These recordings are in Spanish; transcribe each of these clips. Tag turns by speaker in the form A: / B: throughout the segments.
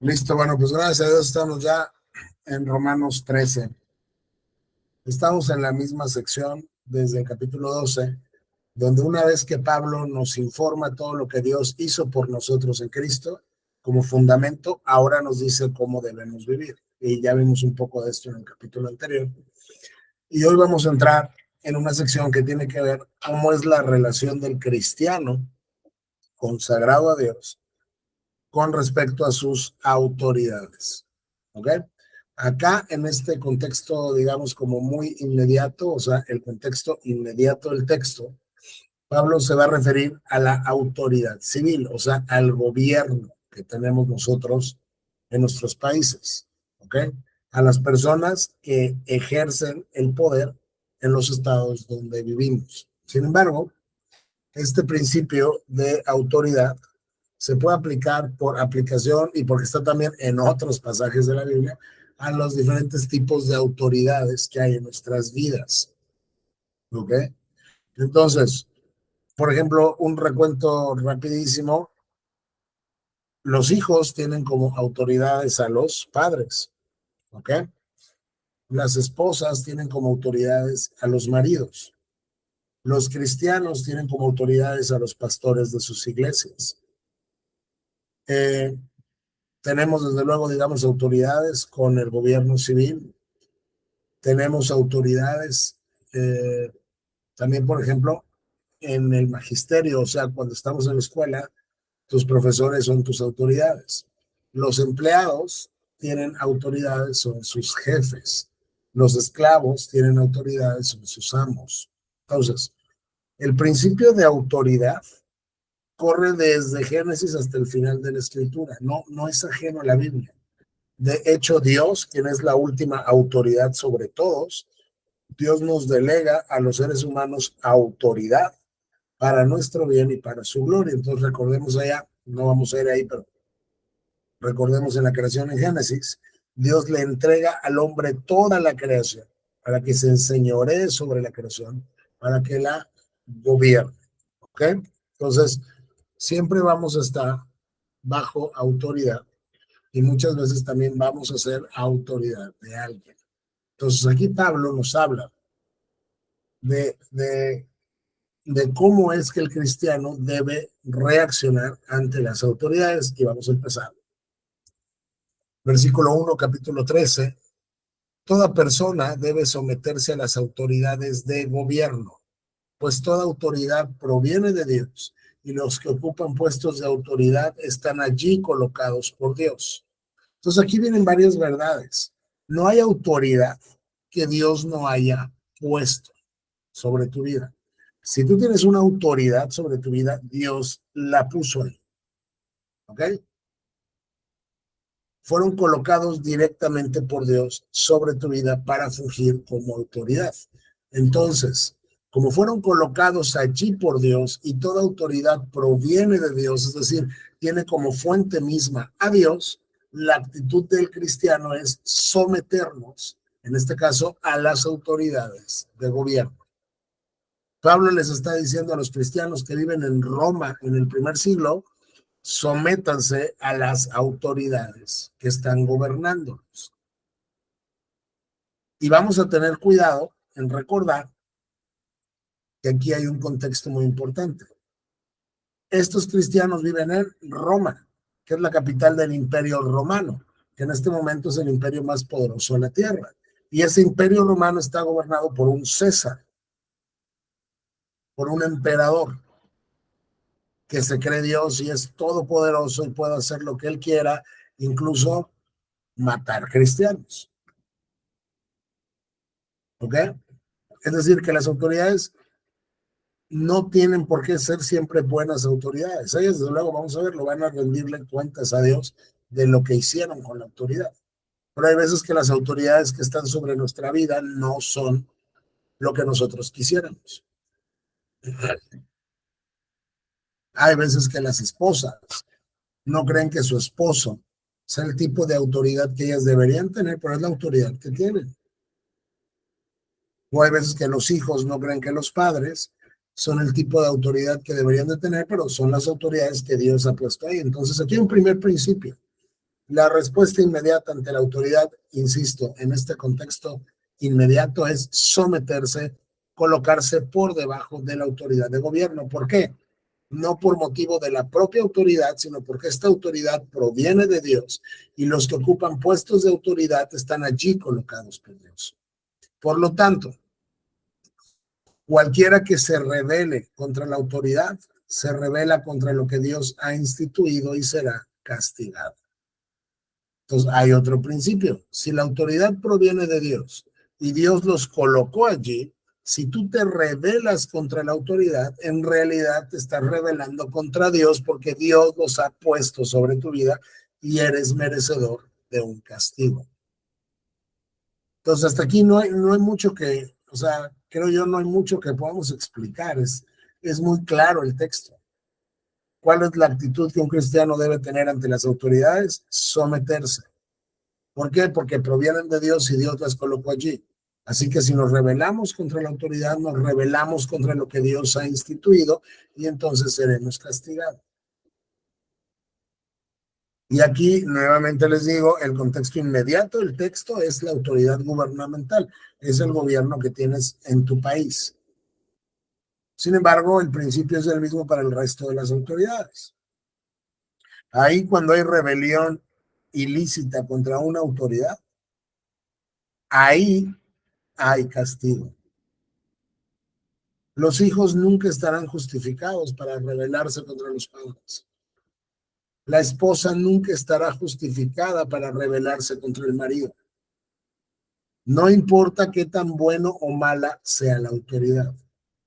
A: Listo, bueno, pues gracias a Dios estamos ya en Romanos 13. Estamos en la misma sección desde el capítulo 12, donde una vez que Pablo nos informa todo lo que Dios hizo por nosotros en Cristo como fundamento, ahora nos dice cómo debemos vivir. Y ya vimos un poco de esto en el capítulo anterior. Y hoy vamos a entrar en una sección que tiene que ver cómo es la relación del cristiano consagrado a Dios con respecto a sus autoridades. ¿Ok? Acá en este contexto, digamos, como muy inmediato, o sea, el contexto inmediato del texto, Pablo se va a referir a la autoridad civil, o sea, al gobierno que tenemos nosotros en nuestros países, ¿ok? A las personas que ejercen el poder en los estados donde vivimos. Sin embargo, este principio de autoridad se puede aplicar por aplicación y porque está también en otros pasajes de la Biblia a los diferentes tipos de autoridades que hay en nuestras vidas. ¿Ok? Entonces, por ejemplo, un recuento rapidísimo, los hijos tienen como autoridades a los padres. ¿Ok? Las esposas tienen como autoridades a los maridos. Los cristianos tienen como autoridades a los pastores de sus iglesias. Eh, Tenemos desde luego, digamos, autoridades con el gobierno civil, tenemos autoridades también, por ejemplo, en el magisterio, o sea, cuando estamos en la escuela, tus profesores son tus autoridades. Los empleados tienen autoridades, son sus jefes. Los esclavos tienen autoridades, son sus amos. Entonces, el principio de autoridad corre desde Génesis hasta el final de la escritura, no es ajeno a la Biblia. De hecho, Dios, quien es la última autoridad sobre todos, Dios nos delega a los seres humanos autoridad para nuestro bien y para su gloria. Entonces recordemos allá, no vamos a ir ahí, pero recordemos en la creación en Génesis, Dios le entrega al hombre toda la creación para que se enseñoree sobre la creación, para que la gobierne. ¿Ok? Entonces, siempre vamos a estar bajo autoridad y muchas veces también vamos a ser autoridad de alguien. Entonces aquí Pablo nos habla de, de, de cómo es que el cristiano debe reaccionar ante las autoridades y vamos a empezar. Versículo 1, capítulo 13. Toda persona debe someterse a las autoridades de gobierno, pues toda autoridad proviene de Dios y los que ocupan puestos de autoridad están allí colocados por Dios. Entonces aquí vienen varias verdades. No hay autoridad que Dios no haya puesto sobre tu vida. Si tú tienes una autoridad sobre tu vida, Dios la puso ahí. ¿Ok? Fueron colocados directamente por Dios sobre tu vida para fungir como autoridad. Entonces, como fueron colocados allí por Dios y toda autoridad proviene de Dios, es decir, tiene como fuente misma a Dios, la actitud del cristiano es someternos, en este caso, a las autoridades de gobierno. Pablo les está diciendo a los cristianos que viven en Roma en el primer siglo, sométanse a las autoridades que están gobernándonos. Y vamos a tener cuidado en recordar que aquí hay un contexto muy importante. Estos cristianos viven en Roma, que es la capital del imperio romano, que en este momento es el imperio más poderoso de la tierra. Y ese imperio romano está gobernado por un César, por un emperador que se cree Dios y es todopoderoso y puede hacer lo que él quiera, incluso matar cristianos. ¿Ok? Es decir, que las autoridades no tienen por qué ser siempre buenas autoridades. Ellas, desde luego, vamos a ver, lo van a rendirle cuentas a Dios de lo que hicieron con la autoridad. Pero hay veces que las autoridades que están sobre nuestra vida no son lo que nosotros quisiéramos. Hay veces que las esposas no creen que su esposo sea el tipo de autoridad que ellas deberían tener, pero es la autoridad que tienen. O hay veces que los hijos no creen que los padres son el tipo de autoridad que deberían de tener, pero son las autoridades que Dios ha puesto ahí. Entonces aquí hay un primer principio. La respuesta inmediata ante la autoridad, insisto, en este contexto inmediato es someterse, colocarse por debajo de la autoridad de gobierno. ¿Por qué? No por motivo de la propia autoridad, sino porque esta autoridad proviene de Dios y los que ocupan puestos de autoridad están allí colocados por Dios. Por lo tanto, cualquiera que se rebele contra la autoridad, se rebela contra lo que Dios ha instituido y será castigado. Entonces, hay otro principio. Si la autoridad proviene de Dios y Dios los colocó allí, si tú te rebelas contra la autoridad, en realidad te estás rebelando contra Dios porque Dios los ha puesto sobre tu vida y eres merecedor de un castigo. Entonces, hasta aquí no hay mucho que, o sea, creo yo, no hay mucho que podamos explicar. Es muy claro el texto. ¿Cuál es la actitud que un cristiano debe tener ante las autoridades? Someterse. ¿Por qué? Porque provienen de Dios y Dios las colocó allí. Así que si nos rebelamos contra la autoridad, nos rebelamos contra lo que Dios ha instituido y entonces seremos castigados. Y aquí nuevamente les digo, el contexto inmediato del texto es la autoridad gubernamental, es el gobierno que tienes en tu país. Sin embargo, el principio es el mismo para el resto de las autoridades. Ahí cuando hay rebelión ilícita contra una autoridad, ahí hay castigo. Los hijos nunca estarán justificados para rebelarse contra los padres. La esposa nunca estará justificada para rebelarse contra el marido. No importa qué tan bueno o mala sea la autoridad.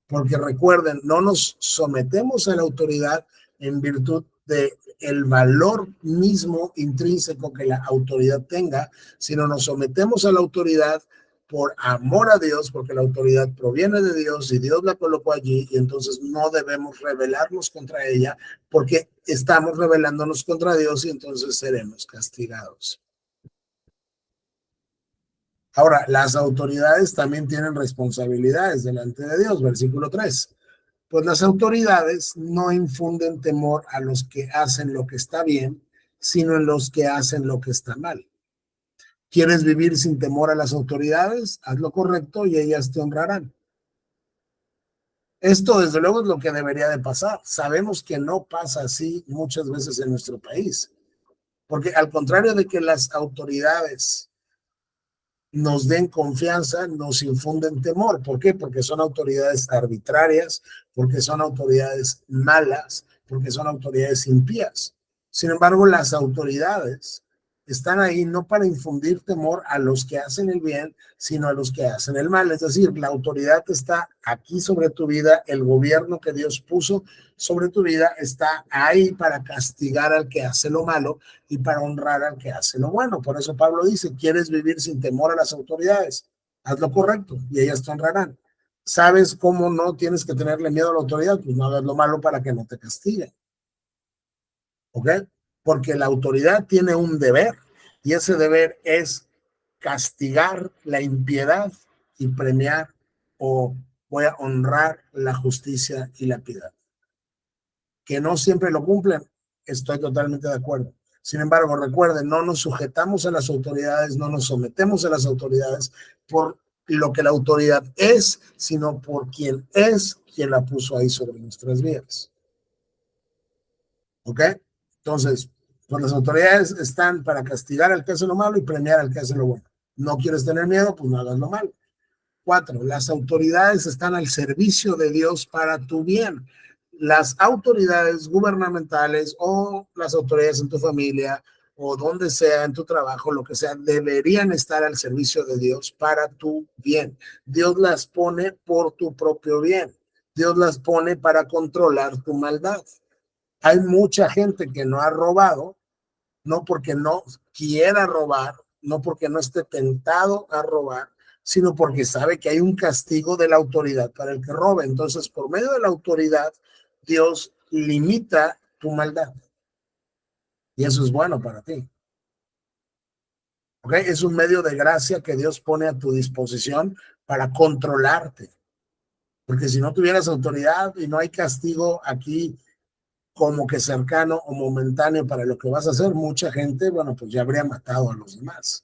A: Porque recuerden, no nos sometemos a la autoridad en virtud de el valor mismo intrínseco que la autoridad tenga, sino nos sometemos a la autoridad por amor a Dios, porque la autoridad proviene de Dios y Dios la colocó allí, y entonces no debemos rebelarnos contra ella, porque estamos rebelándonos contra Dios y entonces seremos castigados. Ahora, las autoridades también tienen responsabilidades delante de Dios, versículo 3. Pues las autoridades no infunden temor a los que hacen lo que está bien, sino en los que hacen lo que está mal. ¿Quieres vivir sin temor a las autoridades? Haz lo correcto y ellas te honrarán. Esto, desde luego, es lo que debería de pasar. Sabemos que no pasa así muchas veces en nuestro país, porque al contrario de que las autoridades nos den confianza, nos infunden temor. ¿Por qué? Porque son autoridades arbitrarias, porque son autoridades malas, porque son autoridades impías. Sin embargo, las autoridades están ahí no para infundir temor a los que hacen el bien, sino a los que hacen el mal. Es decir, la autoridad está aquí sobre tu vida, el gobierno que Dios puso sobre tu vida está ahí para castigar al que hace lo malo y para honrar al que hace lo bueno. Por eso Pablo dice, ¿quieres vivir sin temor a las autoridades? Haz lo correcto y ellas te honrarán. ¿Sabes cómo no tienes que tenerle miedo a la autoridad? Pues no hagas lo malo para que no te castiguen. ¿Ok? Porque la autoridad tiene un deber y ese deber es castigar la impiedad y premiar o voy a honrar la justicia y la piedad. Que no siempre lo cumplen, estoy totalmente de acuerdo. Sin embargo, recuerden, no nos sujetamos a las autoridades, no nos sometemos a las autoridades por lo que la autoridad es, sino por quien es quien la puso ahí sobre nuestras vidas. ¿Ok? Entonces, pues las autoridades están para castigar al que hace lo malo y premiar al que hace lo bueno. No quieres tener miedo, pues no hagas lo malo. 4, las autoridades están al servicio de Dios para tu bien. Las autoridades gubernamentales o las autoridades en tu familia o donde sea, en tu trabajo, lo que sea, deberían estar al servicio de Dios para tu bien. Dios las pone por tu propio bien. Dios las pone para controlar tu maldad. Hay mucha gente que no ha robado, no porque no quiera robar, no porque no esté tentado a robar, sino porque sabe que hay un castigo de la autoridad para el que robe. Entonces, por medio de la autoridad, Dios limita tu maldad. Y eso es bueno para ti. ¿Ok? Es un medio de gracia que Dios pone a tu disposición para controlarte. Porque si no tuvieras autoridad y no hay castigo aquí como que cercano o momentáneo para lo que vas a hacer, mucha gente, bueno, pues ya habría matado a los demás.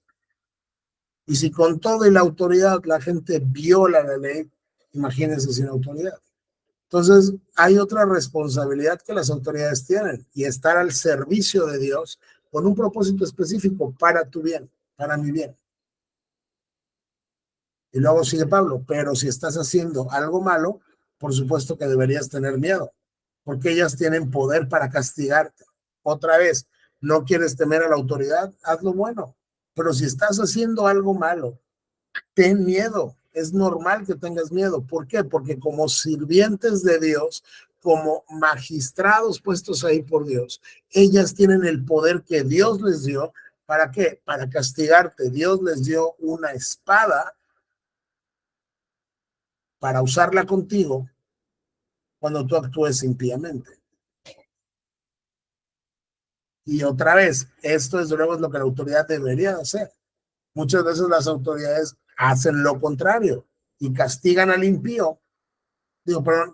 A: Y si con todo y la autoridad la gente viola la ley, imagínense sin autoridad. Entonces, hay otra responsabilidad que las autoridades tienen y estar al servicio de Dios con un propósito específico para tu bien, para mi bien. Y luego sigue Pablo, pero si estás haciendo algo malo, por supuesto que deberías tener miedo, porque ellas tienen poder para castigarte. Otra vez, no quieres temer a la autoridad, haz lo bueno. Pero si estás haciendo algo malo, ten miedo. Es normal que tengas miedo. ¿Por qué? Porque como sirvientes de Dios, como magistrados puestos ahí por Dios, ellas tienen el poder que Dios les dio. ¿Para qué? Para castigarte. Dios les dio una espada para usarla contigo cuando tú actúes impíamente. Y otra vez, esto desde luego es lo que la autoridad debería hacer. Muchas veces las autoridades hacen lo contrario y castigan al impío,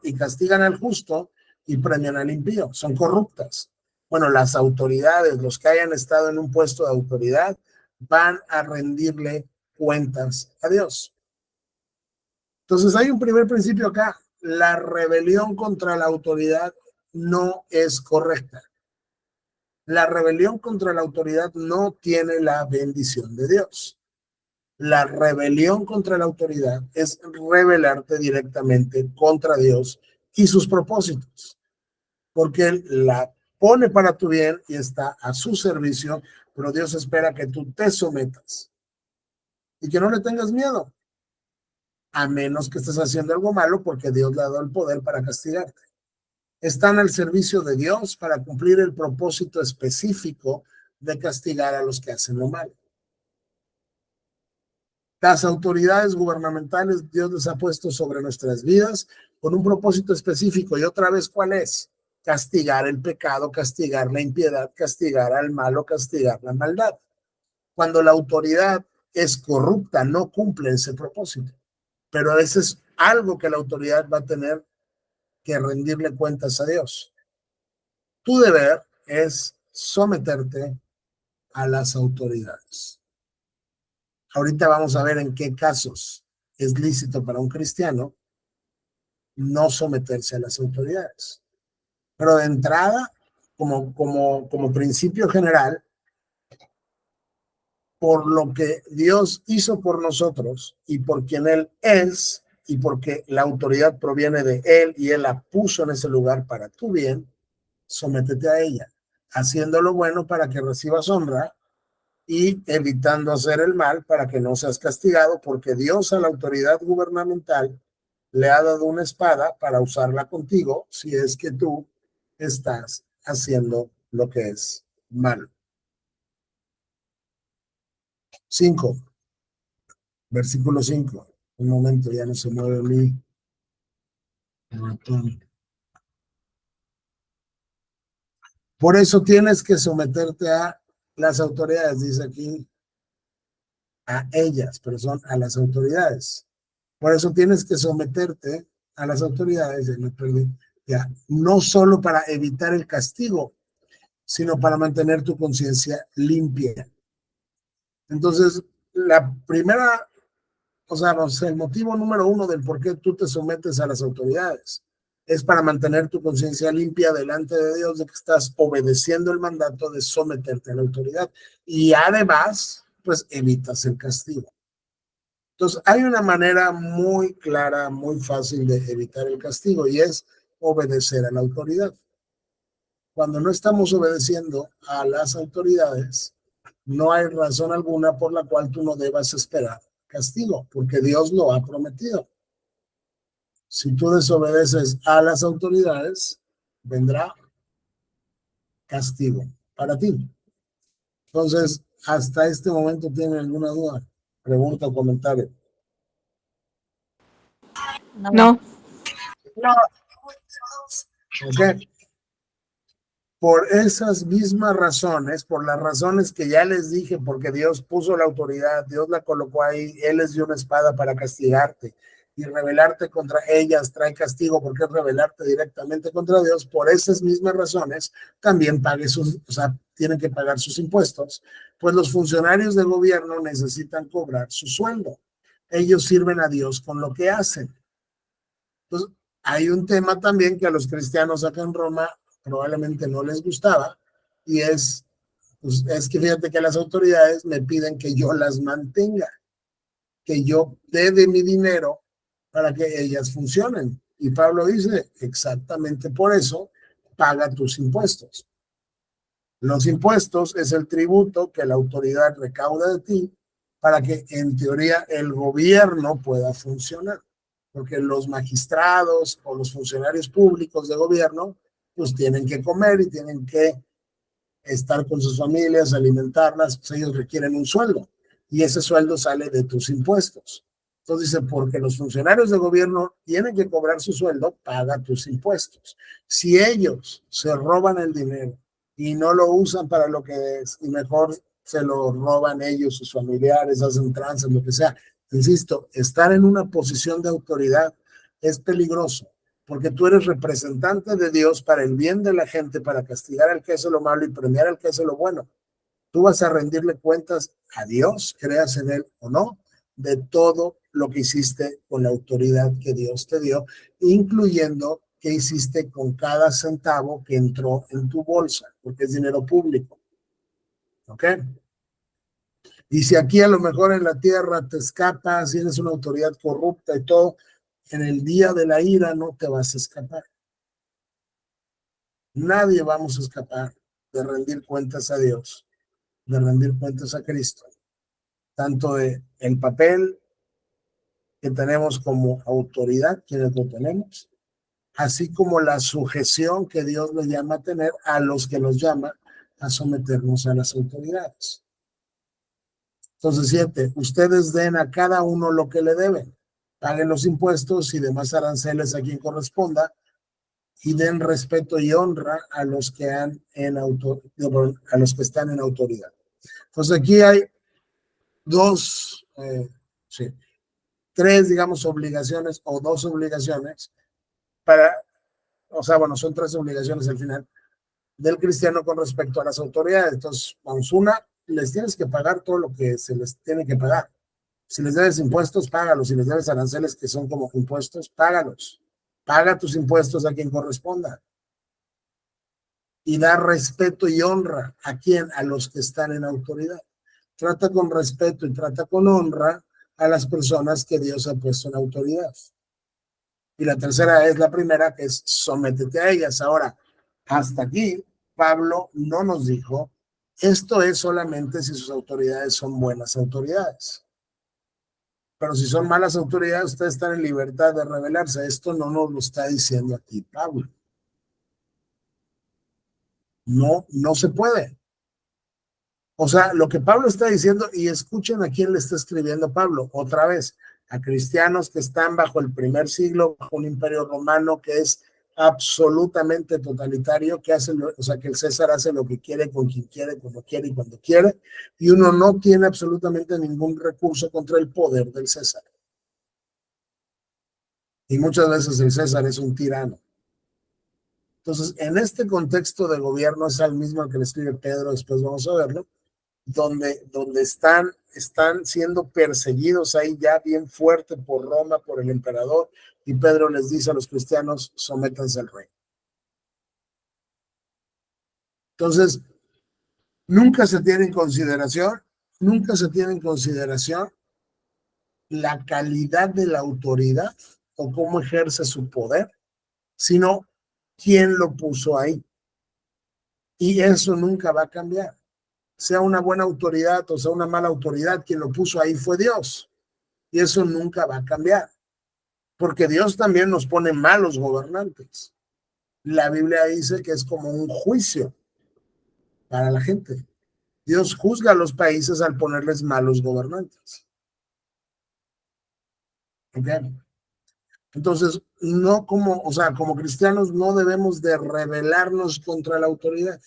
A: y castigan al justo y premian al impío. Son corruptas. Bueno, las autoridades, los que hayan estado en un puesto de autoridad, van a rendirle cuentas a Dios. Entonces hay un primer principio acá. La rebelión contra la autoridad no es correcta. La rebelión contra la autoridad no tiene la bendición de Dios. La rebelión contra la autoridad es rebelarte directamente contra Dios y sus propósitos, porque Él la pone para tu bien y está a su servicio, pero Dios espera que tú te sometas y que no le tengas miedo, a menos que estés haciendo algo malo, porque Dios le ha dado el poder para castigarte. Están al servicio de Dios para cumplir el propósito específico de castigar a los que hacen lo malo. Las autoridades gubernamentales Dios les ha puesto sobre nuestras vidas con un propósito específico. Y otra vez, ¿cuál es? Castigar el pecado, castigar la impiedad, castigar al malo, castigar la maldad. Cuando la autoridad es corrupta, no cumple ese propósito. Pero ese es algo que la autoridad va a tener que rendirle cuentas a Dios. Tu deber es someterte a las autoridades. Ahorita vamos a ver en qué casos es lícito para un cristiano no someterse a las autoridades. Pero de entrada, como principio general, por lo que Dios hizo por nosotros y por quien Él es, y porque la autoridad proviene de Él y Él la puso en ese lugar para tu bien, sométete a ella, haciendo lo bueno para que recibas honra y evitando hacer el mal para que no seas castigado, porque Dios a la autoridad gubernamental le ha dado una espada para usarla contigo si es que tú estás haciendo lo que es malo. 5, versículo 5. Un momento, ya no se mueve mi ratón. Por eso tienes que someterte a las autoridades, dice aquí, a ellas, pero son a las autoridades. Por eso tienes que someterte a las autoridades, ya, no solo para evitar el castigo, sino para mantener tu conciencia limpia. Entonces, la primera, el motivo número uno del por qué tú te sometes a las autoridades es para mantener tu conciencia limpia delante de Dios de que estás obedeciendo el mandato de someterte a la autoridad. Y además, pues evitas el castigo. Entonces, hay una manera muy clara, muy fácil de evitar el castigo y es obedecer a la autoridad. Cuando no estamos obedeciendo a las autoridades, no hay razón alguna por la cual tú no debas esperar castigo, porque Dios lo ha prometido. Si tú desobedeces a las autoridades, vendrá castigo para ti. Entonces, hasta este momento, ¿tienen alguna duda, pregunta o comentario?
B: No.
A: Ok. Por esas mismas razones, por las razones que ya les dije, porque Dios puso la autoridad, Dios la colocó ahí, Él les dio una espada para castigarte y rebelarte contra ellas trae castigo porque es rebelarte directamente contra Dios, por esas mismas razones también tienen que pagar sus impuestos, pues los funcionarios de gobierno necesitan cobrar su sueldo. Ellos sirven a Dios con lo que hacen. Entonces, hay un tema también que a los cristianos acá en Roma probablemente no les gustaba, y pues, es que fíjate que las autoridades me piden que yo las mantenga, que yo dé de mi dinero para que ellas funcionen. Y Pablo dice, exactamente por eso, paga tus impuestos. Los impuestos es el tributo que la autoridad recauda de ti para que en teoría el gobierno pueda funcionar. Porque los magistrados o los funcionarios públicos de gobierno pues tienen que comer y tienen que estar con sus familias, alimentarlas, pues ellos requieren un sueldo y ese sueldo sale de tus impuestos. Entonces dice, porque los funcionarios de gobierno tienen que cobrar su sueldo, paga tus impuestos. Si ellos se roban el dinero y no lo usan para lo que es, y mejor se lo roban ellos, sus familiares, hacen tranzas, lo que sea. Insisto, estar en una posición de autoridad es peligroso, porque tú eres representante de Dios para el bien de la gente, para castigar al que hace lo malo y premiar al que hace lo bueno. Tú vas a rendirle cuentas a Dios, creas en él o no, de todo lo que hiciste con la autoridad que Dios te dio, incluyendo qué hiciste con cada centavo que entró en tu bolsa, porque es dinero público. ¿Ok? Y si aquí a lo mejor en la tierra te escapas, si eres una autoridad corrupta y todo, en el día de la ira no te vas a escapar. Nadie vamos a escapar de rendir cuentas a Dios, de rendir cuentas a Cristo, tanto de el papel que tenemos como autoridad, quienes lo tenemos, así como la sujeción que Dios nos llama a tener a los que nos llama a someternos a las autoridades. Entonces, 7, ustedes den a cada uno lo que le deben, paguen los impuestos y demás aranceles a quien corresponda, y den respeto y honra a los que a los que están en autoridad. Entonces aquí hay sí, tres, digamos, obligaciones o dos obligaciones son tres obligaciones al final del cristiano con respecto a las autoridades. Entonces, vamos, una, les tienes que pagar todo lo que se les tiene que pagar. Si les debes impuestos, págalos. Si les debes aranceles que son como impuestos, págalos. Paga tus impuestos a quien corresponda. Y da respeto y honra a quien, a los que están en autoridad. Trata con respeto y trata con honra a las personas que Dios ha puesto en autoridad. Y la tercera es la primera, que es sométete a ellas. Ahora, hasta aquí, Pablo no nos dijo, esto es solamente si sus autoridades son buenas autoridades. Pero si son malas autoridades, ustedes están en libertad de rebelarse. Esto no nos lo está diciendo aquí Pablo. No, no se puede. O sea, lo que Pablo está diciendo, y escuchen a quién le está escribiendo Pablo, otra vez, a cristianos que están bajo el primer siglo, bajo un imperio romano que es absolutamente totalitario, que el César hace lo que quiere, con quien quiere, como quiere y cuando quiere, y uno no tiene absolutamente ningún recurso contra el poder del César. Y muchas veces el César es un tirano. Entonces, en este contexto de gobierno es el mismo al que le escribe Pedro, después vamos a verlo, donde están siendo perseguidos ahí ya bien fuerte por Roma, por el emperador, y Pedro les dice a los cristianos, sométanse al rey. Entonces, nunca se tiene en consideración la calidad de la autoridad o cómo ejerce su poder, sino quién lo puso ahí. Y eso nunca va a cambiar. Sea una buena autoridad o sea una mala autoridad, quien lo puso ahí fue Dios. Y eso nunca va a cambiar. Porque Dios también nos pone malos gobernantes. La Biblia dice que es como un juicio para la gente. Dios juzga a los países al ponerles malos gobernantes. ¿Okay? Entonces, no como cristianos no debemos de rebelarnos contra la autoridad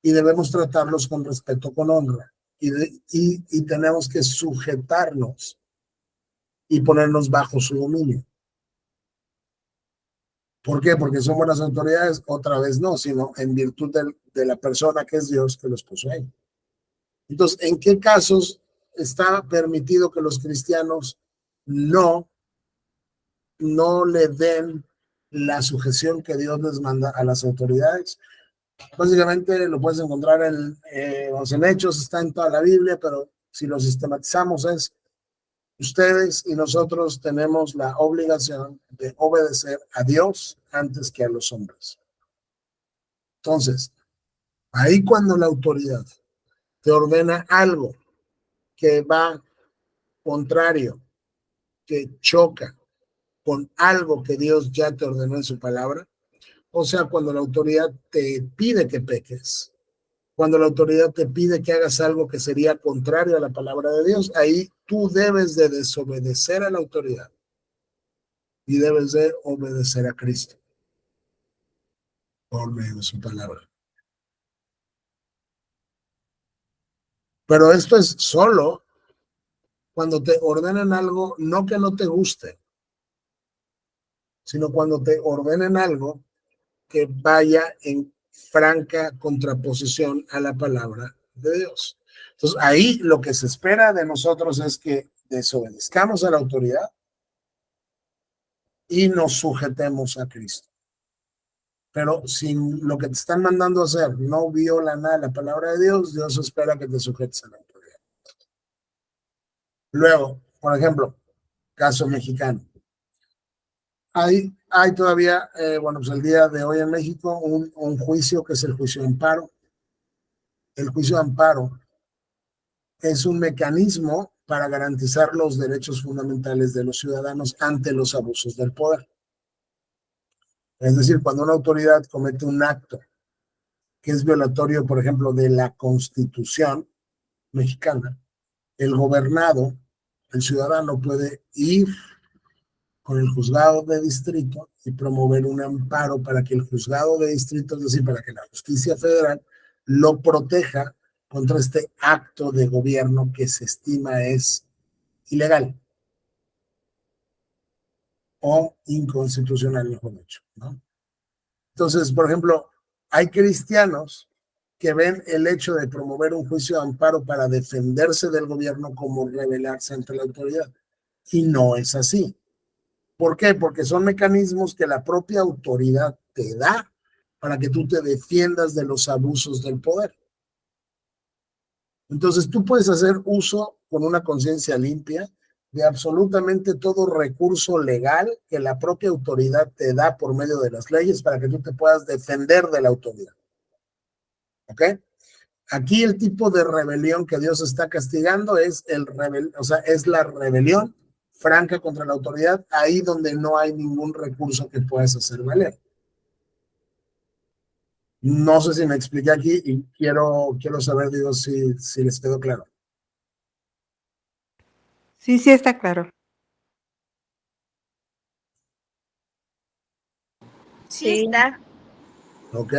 A: y debemos tratarlos con respeto, con honra y tenemos que sujetarnos y ponernos bajo su dominio. ¿Por qué? Porque son buenas autoridades, otra vez no, sino en virtud de la persona que es Dios que los puso ahí. Entonces, ¿en qué casos está permitido que los cristianos no le den la sujeción que Dios les manda a las autoridades? Básicamente lo puedes encontrar en Hechos, está en toda la Biblia, pero si lo sistematizamos es: ustedes y nosotros tenemos la obligación de obedecer a Dios antes que a los hombres. Entonces, ahí cuando la autoridad te ordena algo que va contrario, que choca con algo que Dios ya te ordenó en su palabra, o sea, cuando la autoridad te pide que peques, cuando la autoridad te pide que hagas algo que sería contrario a la palabra de Dios, ahí tú debes de desobedecer a la autoridad y debes de obedecer a Cristo por medio de su palabra. Pero esto es solo cuando te ordenan algo, no que no te guste, sino cuando te ordenen algo que vaya en franca contraposición a la palabra de Dios. Entonces, ahí lo que se espera de nosotros es que desobedezcamos a la autoridad y nos sujetemos a Cristo. Pero si lo que te están mandando a hacer no viola nada la palabra de Dios, Dios espera que te sujetes a la autoridad. Luego, por ejemplo, caso mexicano. Hay todavía, bueno, pues el día de hoy en México, un juicio que es el juicio de amparo. El juicio de amparo es un mecanismo para garantizar los derechos fundamentales de los ciudadanos ante los abusos del poder. Es decir, cuando una autoridad comete un acto que es violatorio, por ejemplo, de la Constitución mexicana, el gobernado, el ciudadano puede ir con el juzgado de distrito y promover un amparo para que el juzgado de distrito, es decir, para que la justicia federal lo proteja contra este acto de gobierno que se estima es ilegal o inconstitucional, mejor dicho, ¿no? Entonces, por ejemplo, hay cristianos que ven el hecho de promover un juicio de amparo para defenderse del gobierno como rebelarse ante la autoridad. Y no es así. ¿Por qué? Porque son mecanismos que la propia autoridad te da para que tú te defiendas de los abusos del poder. Entonces, tú puedes hacer uso con una conciencia limpia de absolutamente todo recurso legal que la propia autoridad te da por medio de las leyes para que tú te puedas defender de la autoridad. ¿Ok? Aquí el tipo de rebelión que Dios está castigando es es la rebelión franca contra la autoridad, ahí donde no hay ningún recurso que puedas hacer valer. No sé si me expliqué aquí y quiero saber, digo, si les quedó claro.
B: Sí, sí está claro.
C: Sí está.
A: ¿Ok?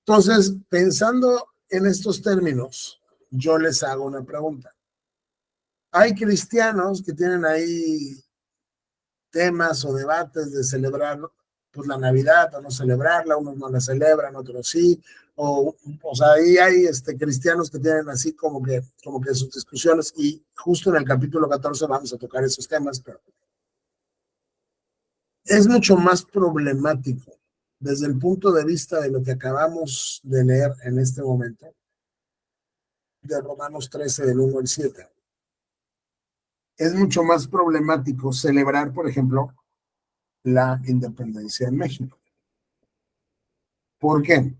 A: Entonces, pensando en estos términos, yo les hago una pregunta. Hay cristianos que tienen ahí temas o debates de celebrar pues la Navidad o no celebrarla, unos no la celebran, otros sí, o sea, ahí hay cristianos que tienen así como que sus discusiones, y justo en el capítulo 14 vamos a tocar esos temas, pero es mucho más problemático desde el punto de vista de lo que acabamos de leer en este momento, de Romanos 13, del 1 al 7. Es mucho más problemático celebrar, por ejemplo, la independencia en México. ¿Por qué?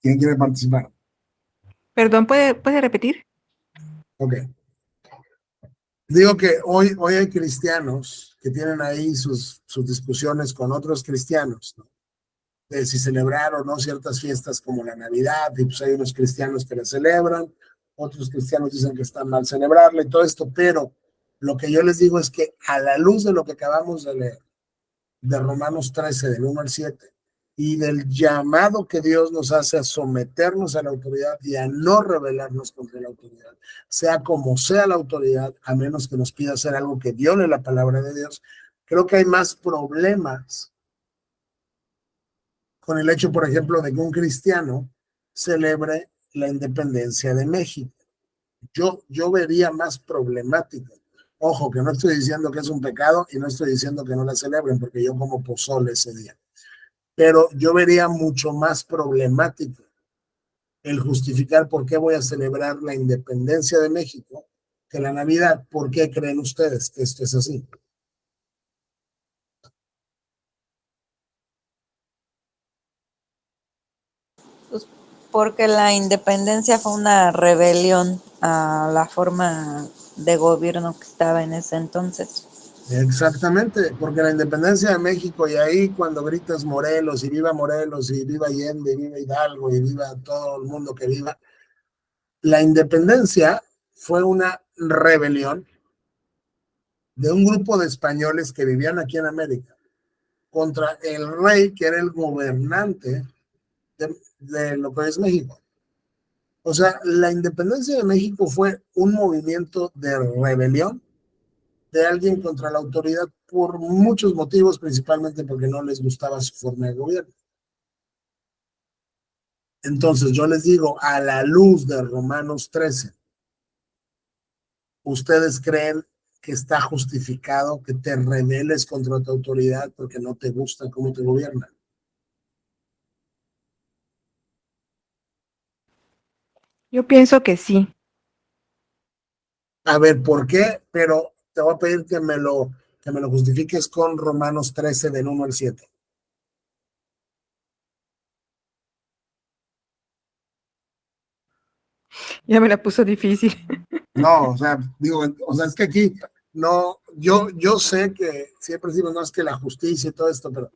A: ¿Quién quiere participar?
B: Perdón, ¿puede repetir?
A: Ok. Digo que hoy hay cristianos que tienen ahí sus discusiones con otros cristianos, ¿no? De si celebrar o no ciertas fiestas como la Navidad, y pues hay unos cristianos que la celebran, otros cristianos dicen que está mal celebrarla y todo esto, pero lo que yo les digo es que a la luz de lo que acabamos de leer, de Romanos 13, del 1 al 7, y del llamado que Dios nos hace a someternos a la autoridad y a no rebelarnos contra la autoridad, sea como sea la autoridad, a menos que nos pida hacer algo que viole la palabra de Dios. Creo que hay más problemas con el hecho, por ejemplo, de que un cristiano celebre la independencia de México. Yo vería más problemático. Ojo, que no estoy diciendo que es un pecado y no estoy diciendo que no la celebren, porque yo como pozole ese día. Pero yo vería mucho más problemático el justificar por qué voy a celebrar la independencia de México que la Navidad. ¿Por qué creen ustedes que esto es así?
D: Pues porque la independencia fue una rebelión a la forma de gobierno que estaba en ese entonces.
A: Exactamente, porque la independencia de México, y ahí cuando gritas Morelos y viva Allende, y viva Hidalgo y viva todo el mundo que viva, la independencia fue una rebelión de un grupo de españoles que vivían aquí en América contra el rey que era el gobernante de lo que es México. O sea, la independencia de México fue un movimiento de rebelión de alguien contra la autoridad por muchos motivos, principalmente porque no les gustaba su forma de gobierno. Entonces yo les digo, a la luz de Romanos 13, ¿ustedes creen que está justificado que te rebeles contra tu autoridad porque no te gusta cómo te gobiernan?
B: Yo pienso que sí.
A: A ver, ¿por qué? Pero te voy a pedir que me lo justifiques con Romanos 13 del 1 al 7.
B: Ya me la puso difícil.
A: No, o sea, digo, o sea, es que aquí no, yo sé que siempre decimos, no, es que la justicia y todo esto, pero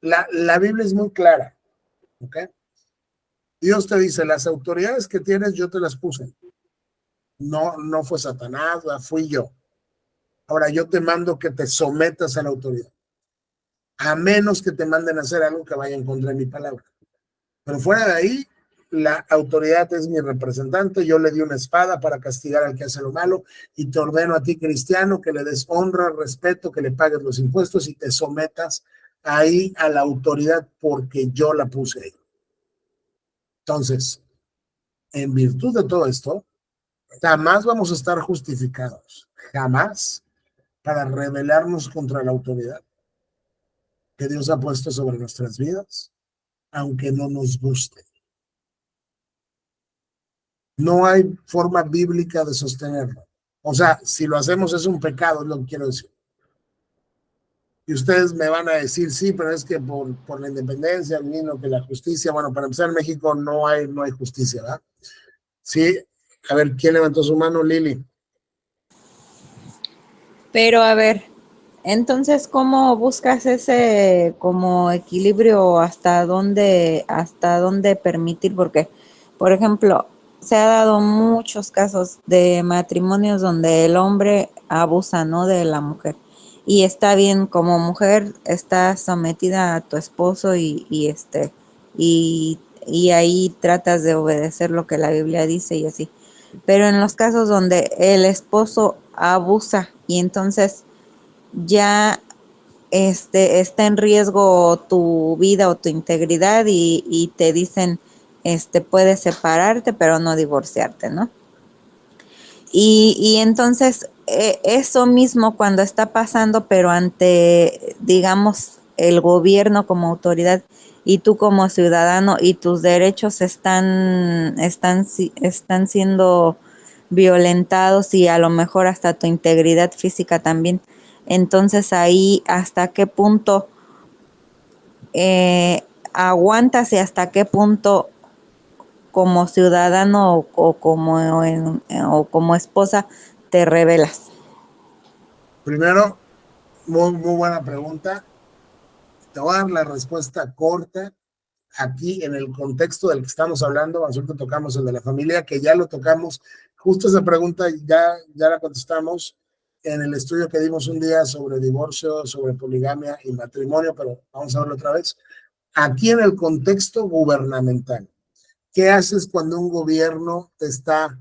A: la Biblia es muy clara, ¿ok? Dios te dice, las autoridades que tienes, yo te las puse. No fue Satanás, fui yo. Ahora yo te mando que te sometas a la autoridad, a menos que te manden a hacer algo que vaya en contra de mi palabra. Pero fuera de ahí, la autoridad es mi representante. Yo le di una espada para castigar al que hace lo malo y te ordeno a ti, cristiano, que le des honra, respeto, que le pagues los impuestos y te sometas ahí a la autoridad porque yo la puse ahí. Entonces, en virtud de todo esto, jamás vamos a estar justificados, jamás, para rebelarnos contra la autoridad que Dios ha puesto sobre nuestras vidas, aunque no nos guste. No hay forma bíblica de sostenerlo. O sea, si lo hacemos es un pecado, es lo que quiero decir. Y ustedes me van a decir, sí, pero es que por la independencia, vino que la justicia, bueno, para empezar en México no hay justicia, ¿verdad? Sí, a ver, ¿quién levantó su mano? Lili.
D: Pero a ver, entonces, ¿cómo buscas ese como equilibrio hasta dónde permitir? Porque, por ejemplo, se ha dado muchos casos de matrimonios donde el hombre abusa, ¿no?, de la mujer. Y está bien, como mujer, estás sometida a tu esposo y, y ahí tratas de obedecer lo que la Biblia dice y así. Pero en los casos donde el esposo abusa y entonces ya está en riesgo tu vida o tu integridad y te dicen, puedes separarte, pero no divorciarte, ¿no? Y entonces eso mismo cuando está pasando, pero ante, digamos, el gobierno como autoridad y tú como ciudadano y tus derechos están siendo violentados y a lo mejor hasta tu integridad física también. Entonces ahí hasta qué punto aguantas y hasta qué punto como ciudadano o como esposa te rebelas.
A: Primero, muy buena pregunta. Te voy a dar la respuesta corta. Aquí, en el contexto del que estamos hablando, nosotros tocamos el de la familia, que ya lo tocamos. Justo esa pregunta ya la contestamos en el estudio que dimos un día sobre divorcio, sobre poligamia y matrimonio, pero vamos a verlo otra vez. aquí en el contexto gubernamental. ¿Qué haces cuando un gobierno te está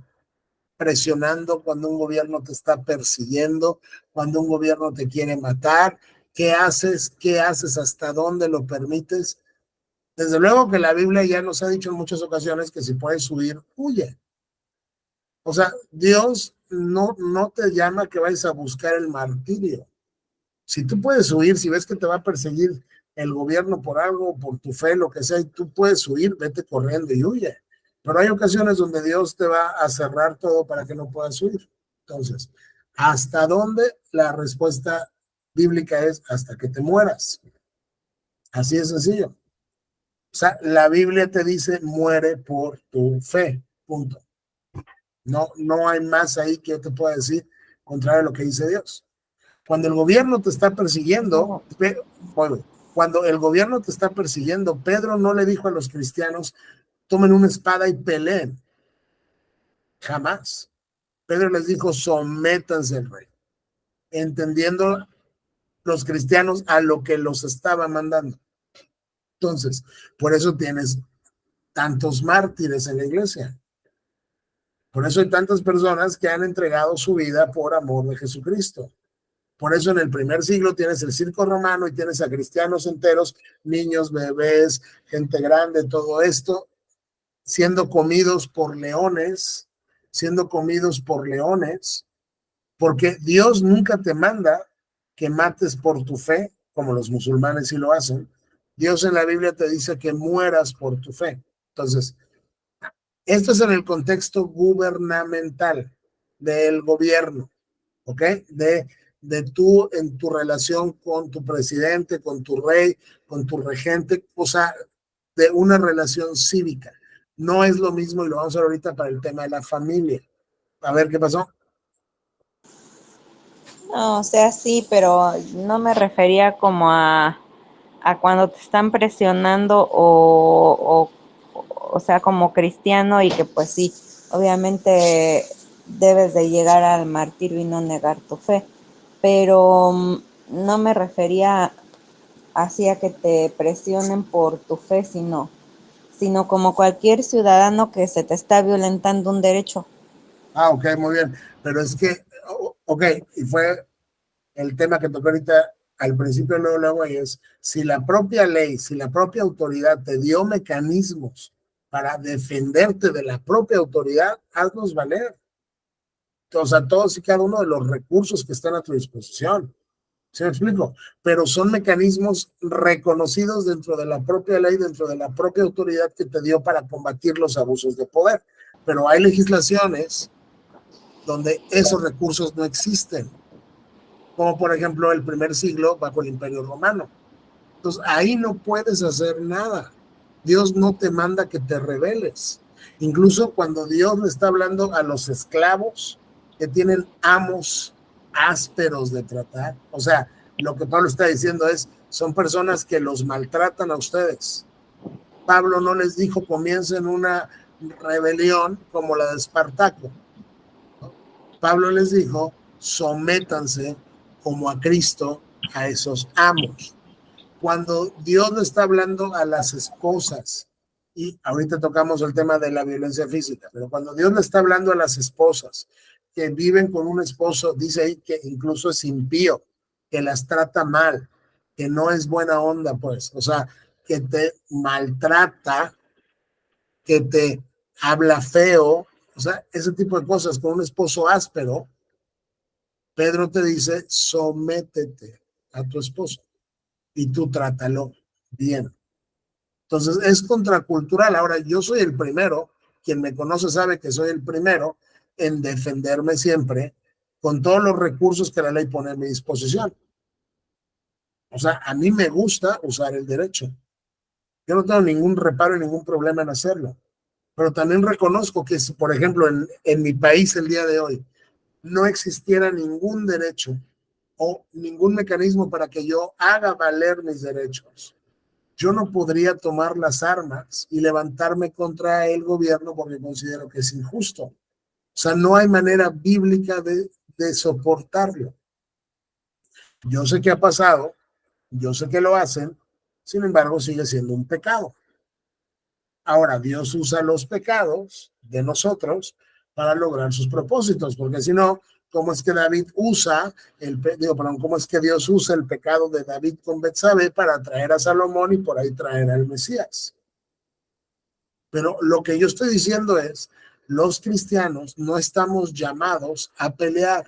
A: presionando, cuando un gobierno te está persiguiendo, cuando un gobierno te quiere matar? ¿Qué haces? ¿Qué haces? ¿Hasta dónde lo permites? Desde luego que la Biblia ya nos ha dicho en muchas ocasiones que si puedes huir, huye. O sea, Dios no te llama que vayas a buscar el martirio. Si tú puedes huir, si ves que te va a perseguir el gobierno por algo, por tu fe, lo que sea, y tú puedes huir, vete corriendo y huye. Pero hay ocasiones donde Dios te va a cerrar todo para que no puedas huir. Entonces, ¿hasta dónde? La respuesta bíblica es hasta que te mueras. Así de sencillo. O sea, la Biblia te dice muere por tu fe. Punto. No hay más ahí que yo te pueda decir contrario a lo que dice Dios. Cuando el gobierno te está persiguiendo, cuando el gobierno te está persiguiendo, Pedro no le dijo a los cristianos, tomen una espada y peleen. Jamás. Pedro les dijo, sométanse al rey, entendiendo los cristianos a lo que los estaba mandando. Entonces, por eso tienes tantos mártires en la iglesia. Por eso hay tantas personas que han entregado su vida por amor de Jesucristo. Por eso en el primer siglo tienes el circo romano y tienes a cristianos enteros, niños, bebés, gente grande, todo esto, siendo comidos por leones, porque Dios nunca te manda que mates por tu fe, como los musulmanes sí lo hacen. Dios en la Biblia te dice que mueras por tu fe. Entonces, esto es en el contexto gubernamental del gobierno, ¿ok? De tú en tu relación con tu presidente, con tu rey, con tu regente, o sea, de una relación cívica. No es lo mismo y lo vamos a ver ahorita para el tema de la familia. A ver, ¿qué pasó?
D: No, o sea, sí, pero no me refería como a cuando te están presionando o sea, como cristiano y que pues sí, obviamente debes de llegar al martirio y no negar tu fe, pero no me refería así a que te presionen por tu fe, sino como cualquier ciudadano que se te está violentando un derecho.
A: Ah, ok, muy bien. Pero es que, ok, y fue el tema que tocó ahorita al principio, luego es, si la propia ley, si la propia autoridad te dio mecanismos para defenderte de la propia autoridad, hazlos valer. O sea, todos y cada uno de los recursos que están a tu disposición. ¿Sí me explico? Pero son mecanismos reconocidos dentro de la propia ley, dentro de la propia autoridad que te dio para combatir los abusos de poder. Pero hay legislaciones donde esos recursos no existen, como por ejemplo el primer siglo bajo el Imperio Romano. Entonces ahí no puedes hacer nada. Dios no te manda que te rebeles. Incluso cuando Dios le está hablando a los esclavos que tienen amos ásperos de tratar, o sea, lo que Pablo está diciendo es, son personas que los maltratan a ustedes. Pablo no les dijo comiencen una rebelión como la de Espartaco. Pablo les dijo, sométanse como a Cristo a esos amos. Cuando Dios le está hablando a las esposas, y ahorita tocamos el tema de la violencia física, pero cuando Dios le está hablando a las esposas que viven con un esposo, dice ahí que incluso es impío, que las trata mal, que no es buena onda, pues, o sea, que te maltrata, que te habla feo, o sea, ese tipo de cosas con un esposo áspero, Pedro te dice, sométete a tu esposo y tú trátalo bien. Entonces es contracultural. Ahora, yo soy el primero, quien me conoce sabe que soy el primero en defenderme siempre con todos los recursos que la ley pone a mi disposición. O sea, a mí me gusta usar el derecho. Yo no tengo ningún reparo y ningún problema en hacerlo. Pero también reconozco que si, por ejemplo, en mi país el día de hoy no existiera ningún derecho o ningún mecanismo para que yo haga valer mis derechos, yo no podría tomar las armas y levantarme contra el gobierno porque considero que es injusto. O sea, no hay manera bíblica de soportarlo. Yo sé que ha pasado, yo sé que lo hacen, Sin embargo, sigue siendo un pecado. Ahora, Dios usa los pecados de nosotros para lograr sus propósitos, porque si no, ¿cómo es que David usa cómo es que Dios usa el pecado de David con Betsabé para traer a Salomón y por ahí traer al Mesías? Pero lo que yo estoy diciendo es, los cristianos no estamos llamados a pelear.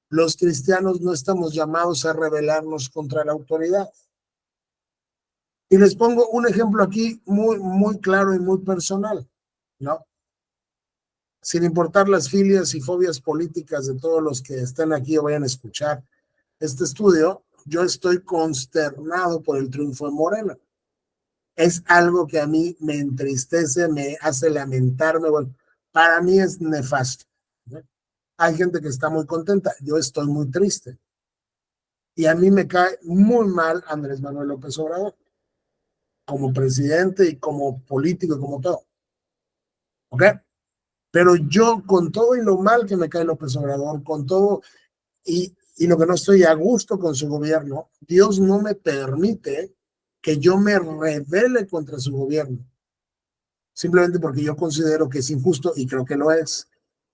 A: Los cristianos no estamos llamados a rebelarnos contra la autoridad. Y les pongo un ejemplo aquí muy, muy claro y muy personal, ¿no? Sin importar las filias y fobias políticas de todos los que estén aquí o vayan a escuchar este estudio, yo estoy consternado por el triunfo de Morena. Es algo que a mí me entristece, me hace lamentarme. Bueno, para mí es nefasto, ¿no? Hay gente que está muy contenta, yo estoy muy triste. Y a mí me cae muy mal Andrés Manuel López Obrador, como presidente y como político y como todo. ¿Ok? Pero yo, con todo y lo mal que me cae López Obrador, con todo y lo que no estoy a gusto con su gobierno, Dios no me permite que yo me rebele contra su gobierno, simplemente porque yo considero que es injusto y creo que lo es,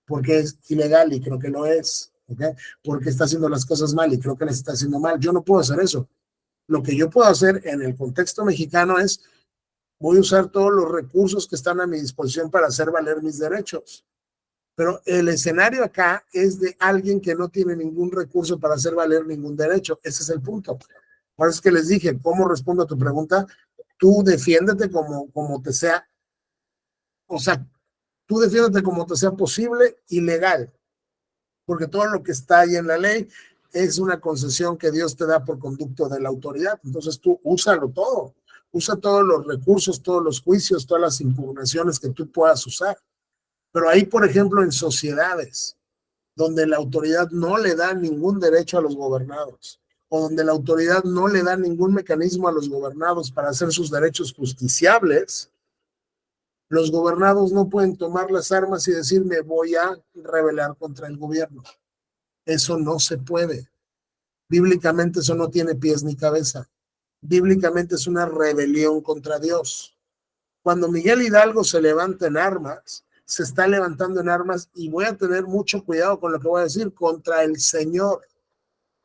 A: porque es ilegal y creo que lo es, ¿okay? Porque está haciendo las cosas mal y creo que las está haciendo mal. Yo no puedo hacer eso. Lo que yo puedo hacer en el contexto mexicano es, voy a usar todos los recursos que están a mi disposición para hacer valer mis derechos. Pero el escenario acá es de alguien que no tiene ningún recurso para hacer valer ningún derecho. Ese es el punto. Por eso es que les dije, ¿cómo respondo a tu pregunta? Tú defiéndete como te sea, o sea, tú defiéndete como te sea posible y legal, porque todo lo que está ahí en la ley es una concesión que Dios te da por conducto de la autoridad. Entonces tú úsalo todo, usa todos los recursos, todos los juicios, todas las impugnaciones que tú puedas usar. Pero ahí, por ejemplo, en sociedades donde la autoridad no le da ningún derecho a los gobernados, o donde la autoridad no le da ningún mecanismo a los gobernados para hacer sus derechos justiciables, los gobernados no pueden tomar las armas y decir me voy a rebelar contra el gobierno. Eso no se puede. Bíblicamente eso no tiene pies ni cabeza. Bíblicamente es una rebelión contra Dios. Cuando Miguel Hidalgo se levanta en armas, se está levantando en armas, y voy a tener mucho cuidado con lo que voy a decir, contra el Señor,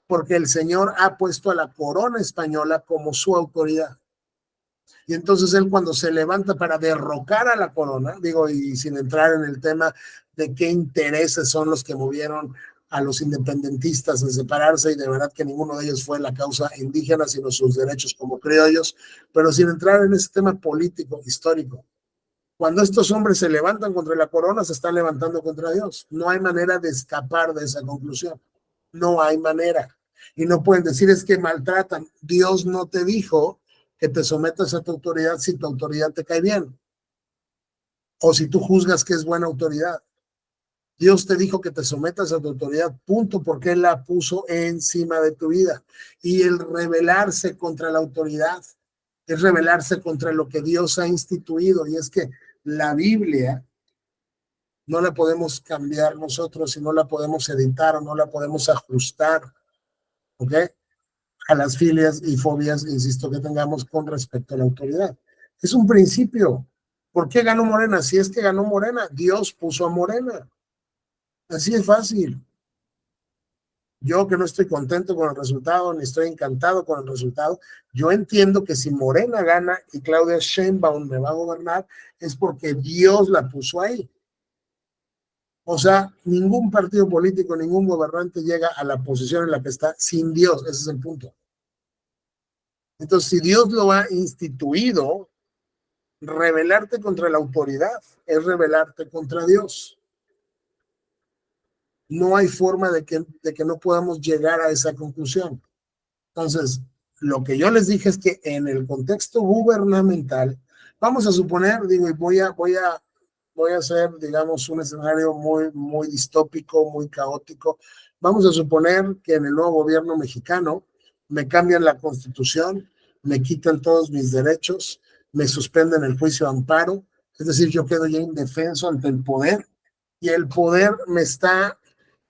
A: porque el Señor ha puesto a la corona española como su autoridad. Y entonces él, cuando se levanta para derrocar a la corona, digo, y sin entrar en el tema de qué intereses son los que movieron a los independentistas en separarse, y de verdad que ninguno de ellos fue la causa indígena, sino sus derechos como criollos, pero sin entrar en ese tema político, histórico. Cuando estos hombres se levantan contra la corona, se están levantando contra Dios. No hay manera de escapar de esa conclusión. No hay manera. Y no pueden decir es que maltratan. Dios no te dijo que te sometas a tu autoridad si tu autoridad te cae bien, o si tú juzgas que es buena autoridad. Dios te dijo que te sometas a tu autoridad, punto, porque Él la puso encima de tu vida. Y el rebelarse contra la autoridad es rebelarse contra lo que Dios ha instituido. Y es que la Biblia no la podemos cambiar nosotros, y no la podemos editar o no la podemos ajustar, ¿ok? A las filias y fobias, insisto, que tengamos con respecto a la autoridad. Es un principio. ¿Por qué ganó Morena? Si es que ganó Morena, Dios puso a Morena. Así es fácil. Yo, que no estoy contento con el resultado, ni estoy encantado con el resultado, yo entiendo que si Morena gana y Claudia Sheinbaum me va a gobernar, es porque Dios la puso ahí. O sea, ningún partido político, ningún gobernante llega a la posición en la que está sin Dios. Ese es el punto. Entonces, si Dios lo ha instituido, rebelarte contra la autoridad es rebelarte contra Dios. No hay forma de que no podamos llegar a esa conclusión. Entonces, lo que yo les dije es que en el contexto gubernamental, vamos a suponer, digo, y voy a hacer, digamos, un escenario muy, muy distópico, muy caótico. Vamos a suponer que en el nuevo gobierno mexicano me cambian la constitución, me quitan todos mis derechos, me suspenden el juicio de amparo, es decir, yo quedo ya indefenso ante el poder, y el poder me está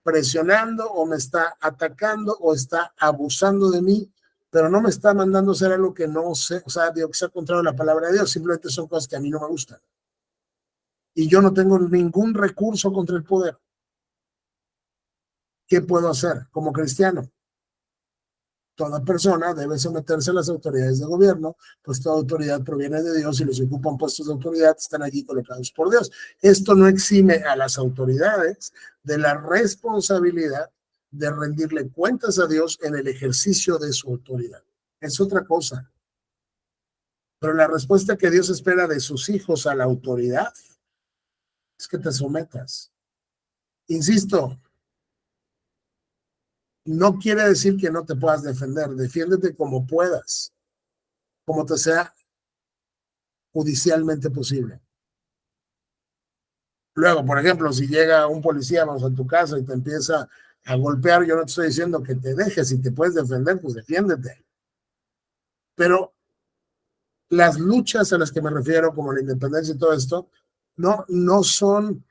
A: presionando o me está atacando o está abusando de mí pero no me está mandando a hacer algo que no sé, o sea, digo que sea contrario a la palabra de Dios, simplemente son cosas que a mí no me gustan. Y yo no tengo ningún recurso contra el poder. ¿Qué puedo hacer como cristiano? Toda persona debe someterse a las autoridades de gobierno, pues toda autoridad proviene de Dios y los que ocupan puestos de autoridad están allí colocados por Dios. Esto no exime a las autoridades de la responsabilidad de rendirle cuentas a Dios en el ejercicio de su autoridad. Es otra cosa. Pero la respuesta que Dios espera de sus hijos a la autoridad es que te sometas. Insisto, no quiere decir que no te puedas defender. Defiéndete como puedas, como te sea judicialmente posible. Luego, por ejemplo, si llega un policía, vamos a tu casa y te empieza a golpear, yo no te estoy diciendo que te dejes, si te puedes defender, pues defiéndete. Pero las luchas a las que me refiero, como la independencia y todo esto, no son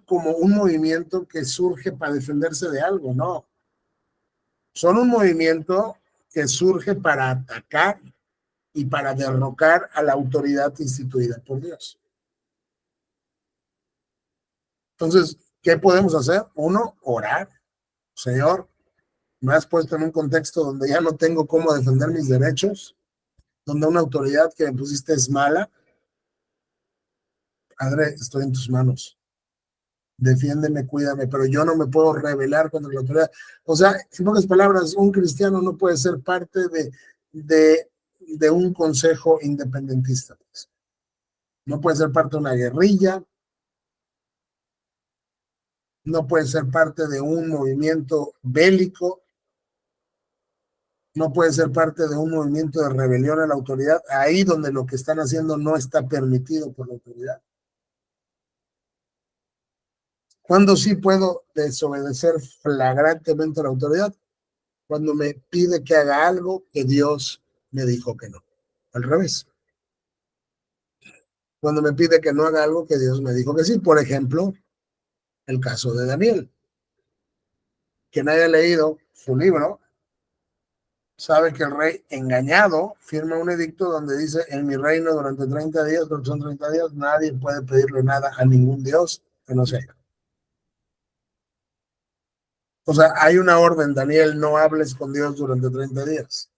A: como un movimiento que surge para defenderse de algo, no. Son un movimiento que surge para atacar y para derrocar a la autoridad instituida por Dios. Entonces, ¿qué podemos hacer? Uno, orar. Señor, me has puesto en un contexto donde ya no tengo cómo defender mis derechos, donde una autoridad que me pusiste es mala. Padre, estoy en tus manos. Defiéndeme, cuídame, pero yo no me puedo rebelar contra la autoridad. O sea, en pocas palabras, un cristiano no puede ser parte de un consejo independentista. Pues. No puede ser parte de una guerrilla, no puede ser parte de un movimiento bélico, no puede ser parte de un movimiento de rebelión a la autoridad, ahí donde lo que están haciendo no está permitido por la autoridad. ¿Cuándo sí puedo desobedecer flagrantemente a la autoridad? Cuando me pide que haga algo que Dios me dijo que no. Al revés. Cuando me pide que no haga algo que Dios me dijo que sí. Por ejemplo, el caso de Daniel. Quien haya leído su libro sabe que el rey engañado firma un edicto donde dice: en mi reino durante 30 días, porque son 30 días, nadie puede pedirle nada a ningún Dios que no sea yo. O sea, hay una orden, Daniel, no hables con Dios durante 30 días.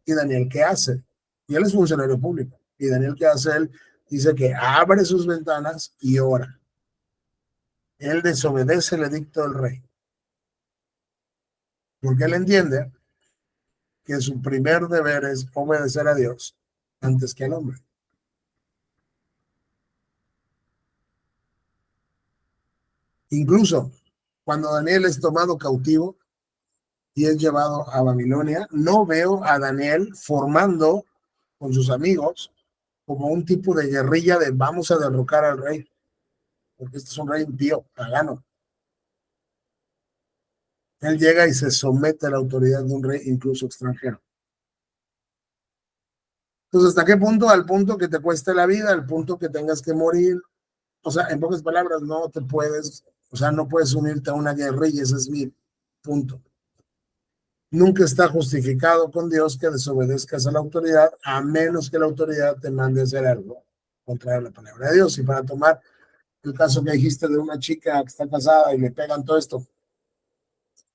A: ¿Y Daniel qué hace? Y él es funcionario público. ¿Y Daniel qué hace? Él dice que abre sus ventanas y ora. Él desobedece el edicto del rey. Porque él entiende que su primer deber es obedecer a Dios antes que al hombre. Incluso cuando Daniel es tomado cautivo y es llevado a Babilonia, no veo a Daniel formando con sus amigos como un tipo de guerrilla de vamos a derrocar al rey, porque este es un rey impío, pagano. Él llega y se somete a la autoridad de un rey, incluso extranjero. Entonces, ¿hasta qué punto? Al punto que te cueste la vida, al punto que tengas que morir. O sea, en pocas palabras, no te puedes, o sea, no puedes unirte a una guerrilla, ese es mi punto. Nunca está justificado con Dios que desobedezcas a la autoridad, a menos que la autoridad te mande a hacer algo contrario a la palabra de Dios. Y para tomar el caso que dijiste de una chica que está casada y le pegan todo esto,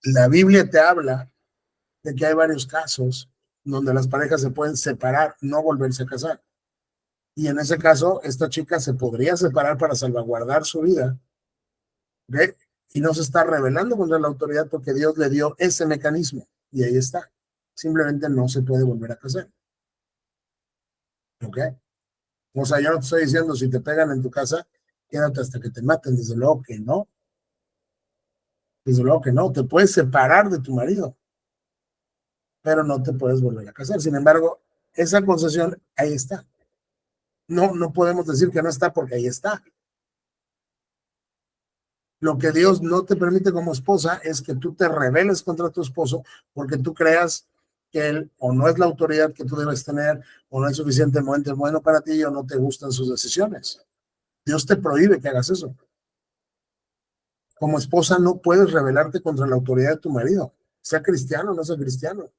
A: la Biblia te habla de que hay varios casos donde las parejas se pueden separar, no volverse a casar. Y en ese caso, esta chica se podría separar para salvaguardar su vida, ¿ve? Y no se está rebelando contra la autoridad porque Dios le dio ese mecanismo. Y ahí está. Simplemente no se puede volver a casar. ¿Ok? O sea, yo no te estoy diciendo si te pegan en tu casa, quédate hasta que te maten. Desde luego que no. Desde luego que no. Te puedes separar de tu marido, pero no te puedes volver a casar. Sin embargo, esa concesión ahí está. No podemos decir que no está porque ahí está. Lo que Dios no te permite como esposa es que tú te rebeles contra tu esposo porque tú creas que él o no es la autoridad que tú debes tener o no es suficientemente bueno para ti o no te gustan sus decisiones. Dios te prohíbe que hagas eso. Como esposa no puedes rebelarte contra la autoridad de tu marido, sea cristiano o no sea cristiano.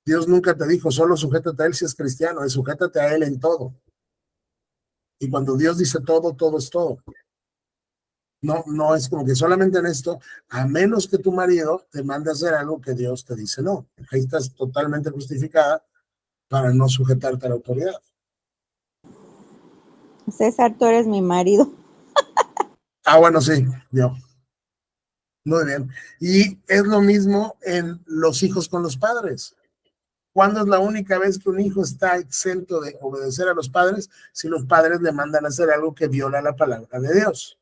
A: Dios nunca te dijo, solo sujétate a Él si es cristiano, es sujétate a Él en todo. Y cuando Dios dice todo, todo es todo. No, no es como que solamente en esto, a menos que tu marido te mande a hacer algo que Dios te dice no. Ahí estás totalmente justificada para no sujetarte a la autoridad.
D: César, tú eres mi marido.
A: Ah, bueno, sí, yo. Muy bien. Y es lo mismo en los hijos con los padres. ¿Cuándo es la única vez que un hijo está exento de obedecer a los padres? Si los padres le mandan a hacer algo que viola la palabra de Dios.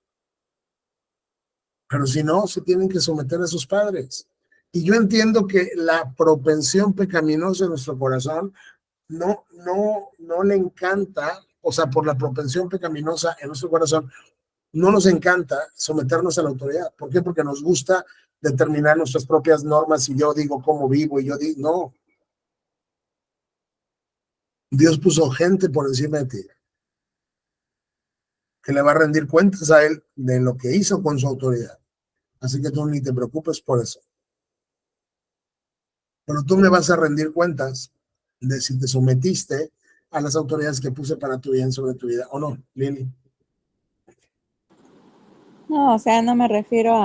A: Pero si no, se tienen que someter a sus padres. Y yo entiendo que la propensión pecaminosa de nuestro corazón no le encanta, o sea, por la propensión pecaminosa en nuestro corazón, no nos encanta someternos a la autoridad. ¿Por qué? Porque nos gusta determinar nuestras propias normas y yo digo cómo vivo y yo digo, no. Dios puso gente por encima de ti que le va a rendir cuentas a él de lo que hizo con su autoridad. Así que tú ni te preocupes por eso. Pero tú me vas a rendir cuentas de si te sometiste a las autoridades que puse para tu bien sobre tu vida o no, Lili.
D: No, o sea, no me refiero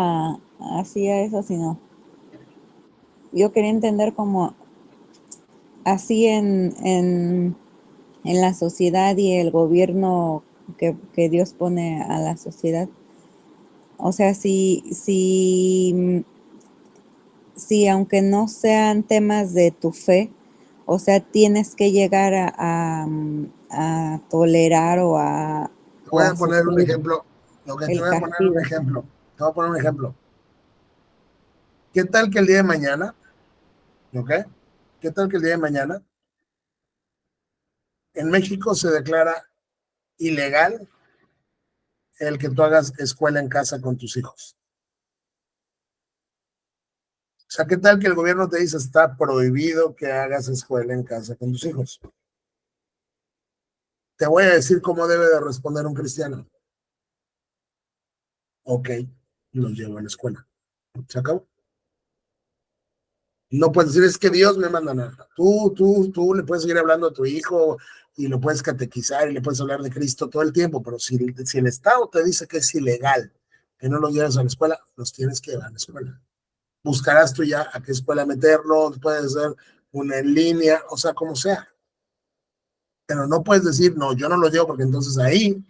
D: así a eso, sino yo quería entender como así en la sociedad y el gobierno que Dios pone a la sociedad. O sea, si aunque no sean temas de tu fe, o sea, tienes que llegar a tolerar
A: Te
D: o
A: voy
D: a
A: a poner un
D: sufrir
A: ejemplo. Te
D: el
A: voy a poner un
D: castigo.
A: ejemplo. Te voy a poner un ejemplo. ¿Qué tal que el día de mañana, ok? ¿Qué tal que el día de mañana en México se declara ilegal el que tú hagas escuela en casa con tus hijos? O sea, ¿qué tal que el gobierno te dice está prohibido que hagas escuela en casa con tus hijos? Te voy a decir cómo debe de responder un cristiano. Ok, los llevo a la escuela. Se acabó. No puedes decir, es que Dios me manda nada. Tú le puedes seguir hablando a tu hijo y lo puedes catequizar y le puedes hablar de Cristo todo el tiempo, pero si el Estado te dice que es ilegal que no los lleves a la escuela, los tienes que llevar a la escuela. Buscarás tú ya a qué escuela meterlos, puede ser una en línea, o sea, como sea. Pero no puedes decir, no, yo no los llevo porque entonces ahí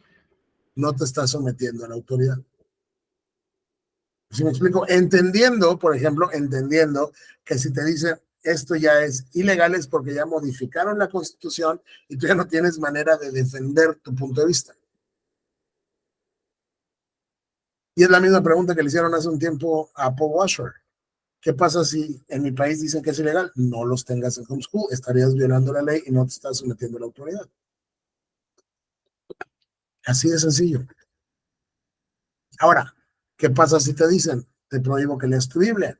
A: no te estás sometiendo a la autoridad. ¿Sí me explico? Entendiendo, por ejemplo, entendiendo que si te dicen esto ya es ilegal es porque ya modificaron la Constitución y tú ya no tienes manera de defender tu punto de vista. Y es la misma pregunta que le hicieron hace un tiempo a Paul Washer. ¿Qué pasa si en mi país dicen que es ilegal? No los tengas en homeschool, estarías violando la ley y no te estás sometiendo a la autoridad. Así de sencillo. Ahora, ¿qué pasa si te dicen, te prohíbo que leas tu Biblia?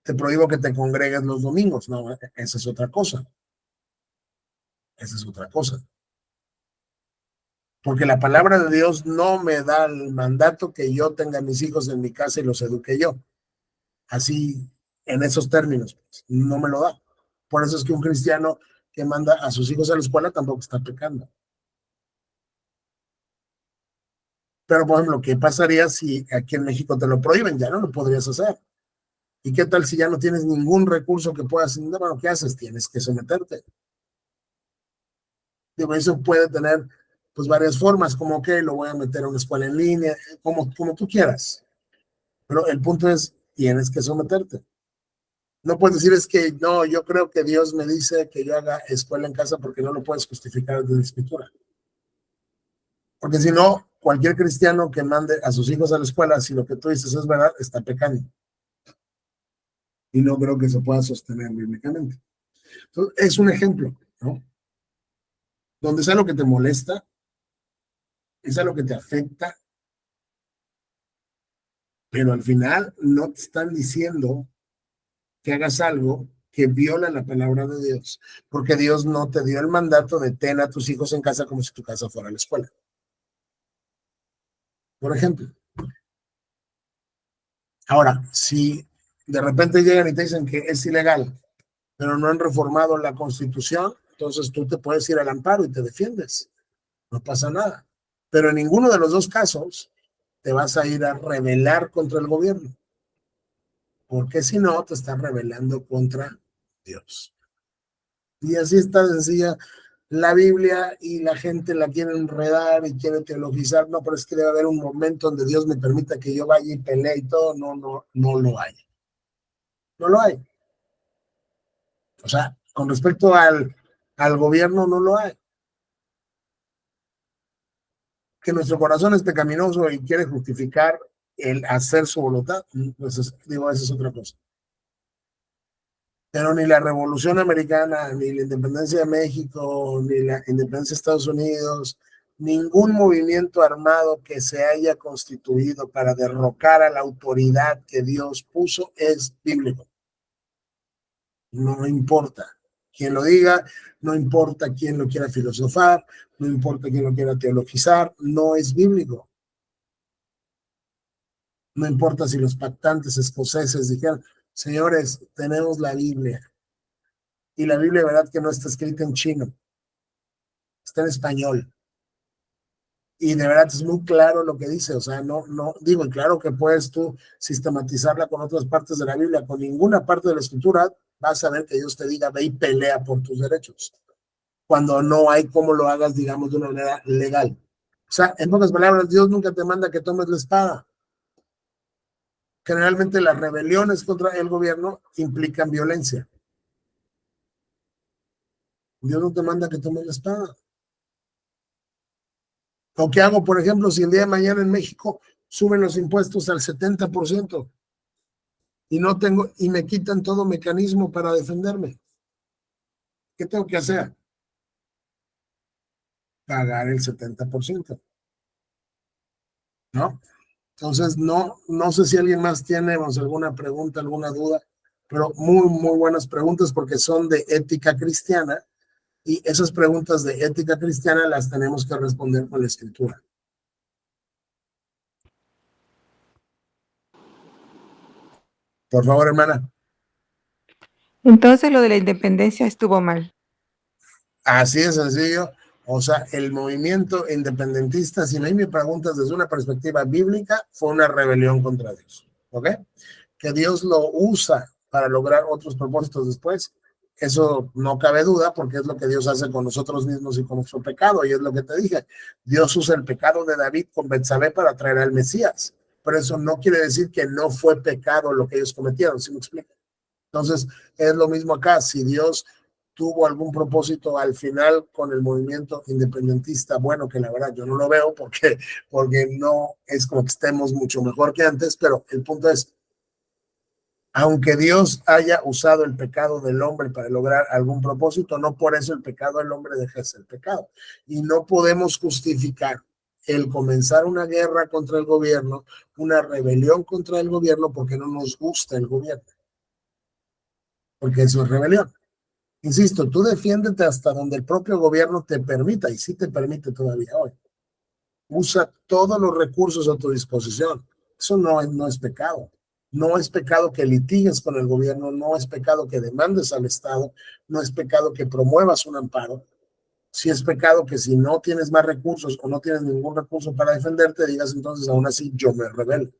A: Te prohíbo que te congregues los domingos. No, esa es otra cosa. Esa es otra cosa. Porque la palabra de Dios no me da el mandato que yo tenga a mis hijos en mi casa y los eduque yo. Así, en esos términos, pues, no me lo da. Por eso es que un cristiano que manda a sus hijos a la escuela tampoco está pecando. Pero, por ejemplo, ¿qué pasaría si aquí en México te lo prohíben? Ya no lo podrías hacer. ¿Y qué tal si ya no tienes ningún recurso que puedas hacer? Bueno, ¿qué haces? Tienes que someterte. Digo, eso puede tener pues varias formas, como que lo voy a meter a una escuela en línea, como tú quieras. Pero el punto es, tienes que someterte. No puedes decir es que no, yo creo que Dios me dice que yo haga escuela en casa porque no lo puedes justificar desde la escritura. Porque si no, cualquier cristiano que mande a sus hijos a la escuela, si lo que tú dices es verdad, está pecando. Y no creo que se pueda sostener bíblicamente. Entonces, es un ejemplo, ¿no? Donde es algo que te molesta, es algo que te afecta, pero al final no te están diciendo que hagas algo que viola la palabra de Dios, porque Dios no te dio el mandato de tener a tus hijos en casa como si tu casa fuera la escuela. Por ejemplo, ahora, si de repente llegan y te dicen que es ilegal pero no han reformado la Constitución, entonces tú te puedes ir al amparo y te defiendes, no pasa nada. Pero en ninguno de los dos casos te vas a ir a rebelar contra el gobierno, porque si no, te estás rebelando contra Dios. Y así está sencilla la Biblia, y la gente la quiere enredar y quiere teologizar. No, pero es que debe haber un momento donde Dios me permita que yo vaya y pelee y todo. No lo hay. No lo hay. O sea, con respecto al gobierno, no lo hay. Que nuestro corazón es pecaminoso y quiere justificar el hacer su voluntad, pues digo, esa es otra cosa. Pero ni la Revolución Americana, ni la independencia de México, ni la independencia de Estados Unidos, ningún movimiento armado que se haya constituido para derrocar a la autoridad que Dios puso es bíblico. No importa quién lo diga, no importa quién lo quiera filosofar, no importa quién lo quiera teologizar, no es bíblico. No importa si los pactantes escoceses dijeron, señores, tenemos la Biblia. Y la Biblia, verdad que no está escrita en chino, está en español. Y de verdad es muy claro lo que dice. O sea, no digo, y claro que puedes tú sistematizarla con otras partes de la Biblia, con ninguna parte de la escritura vas a ver que Dios te diga, ve y pelea por tus derechos, cuando no hay cómo lo hagas, digamos, de una manera legal. O sea, en pocas palabras, Dios nunca te manda que tomes la espada. Generalmente las rebeliones contra el gobierno implican violencia. Dios no te manda que tomes la espada. ¿O qué hago, por ejemplo, si el día de mañana en México suben los impuestos al 70% y no tengo, y me quitan todo mecanismo para defenderme? ¿Qué tengo que hacer? Pagar el 70%, ¿no? Entonces, no sé si alguien más tiene alguna pregunta, alguna duda, pero muy buenas preguntas porque son de ética cristiana, y esas preguntas de ética cristiana las tenemos que responder con la escritura. Por favor, hermana.
B: Entonces lo de la independencia estuvo mal.
A: Así de sencillo. O sea, el movimiento independentista, si me preguntas desde una perspectiva bíblica, fue una rebelión contra Dios. ¿Ok? Que Dios lo usa para lograr otros propósitos después, eso no cabe duda, porque es lo que Dios hace con nosotros mismos y con nuestro pecado. Y es lo que te dije, Dios usa el pecado de David con Betsabé para traer al Mesías, pero eso no quiere decir que no fue pecado lo que ellos cometieron. ¿Sí me explico? Entonces, es lo mismo acá. Si Dios tuvo algún propósito al final con el movimiento independentista, bueno, que la verdad yo no lo veo, porque no es como que estemos mucho mejor que antes, pero el punto es, aunque Dios haya usado el pecado del hombre para lograr algún propósito, no por eso el pecado del hombre deja de ser pecado. Y no podemos justificar el comenzar una guerra contra el gobierno, una rebelión contra el gobierno, porque no nos gusta el gobierno, porque eso es rebelión. Insisto, tú defiéndete hasta donde el propio gobierno te permita, y sí te permite todavía hoy. Usa todos los recursos a tu disposición. Eso no es pecado. No es pecado que litigues con el gobierno, no es pecado que demandes al Estado, no es pecado que promuevas un amparo. Sí es pecado que si no tienes más recursos o no tienes ningún recurso para defenderte, digas entonces aún así yo me rebelo.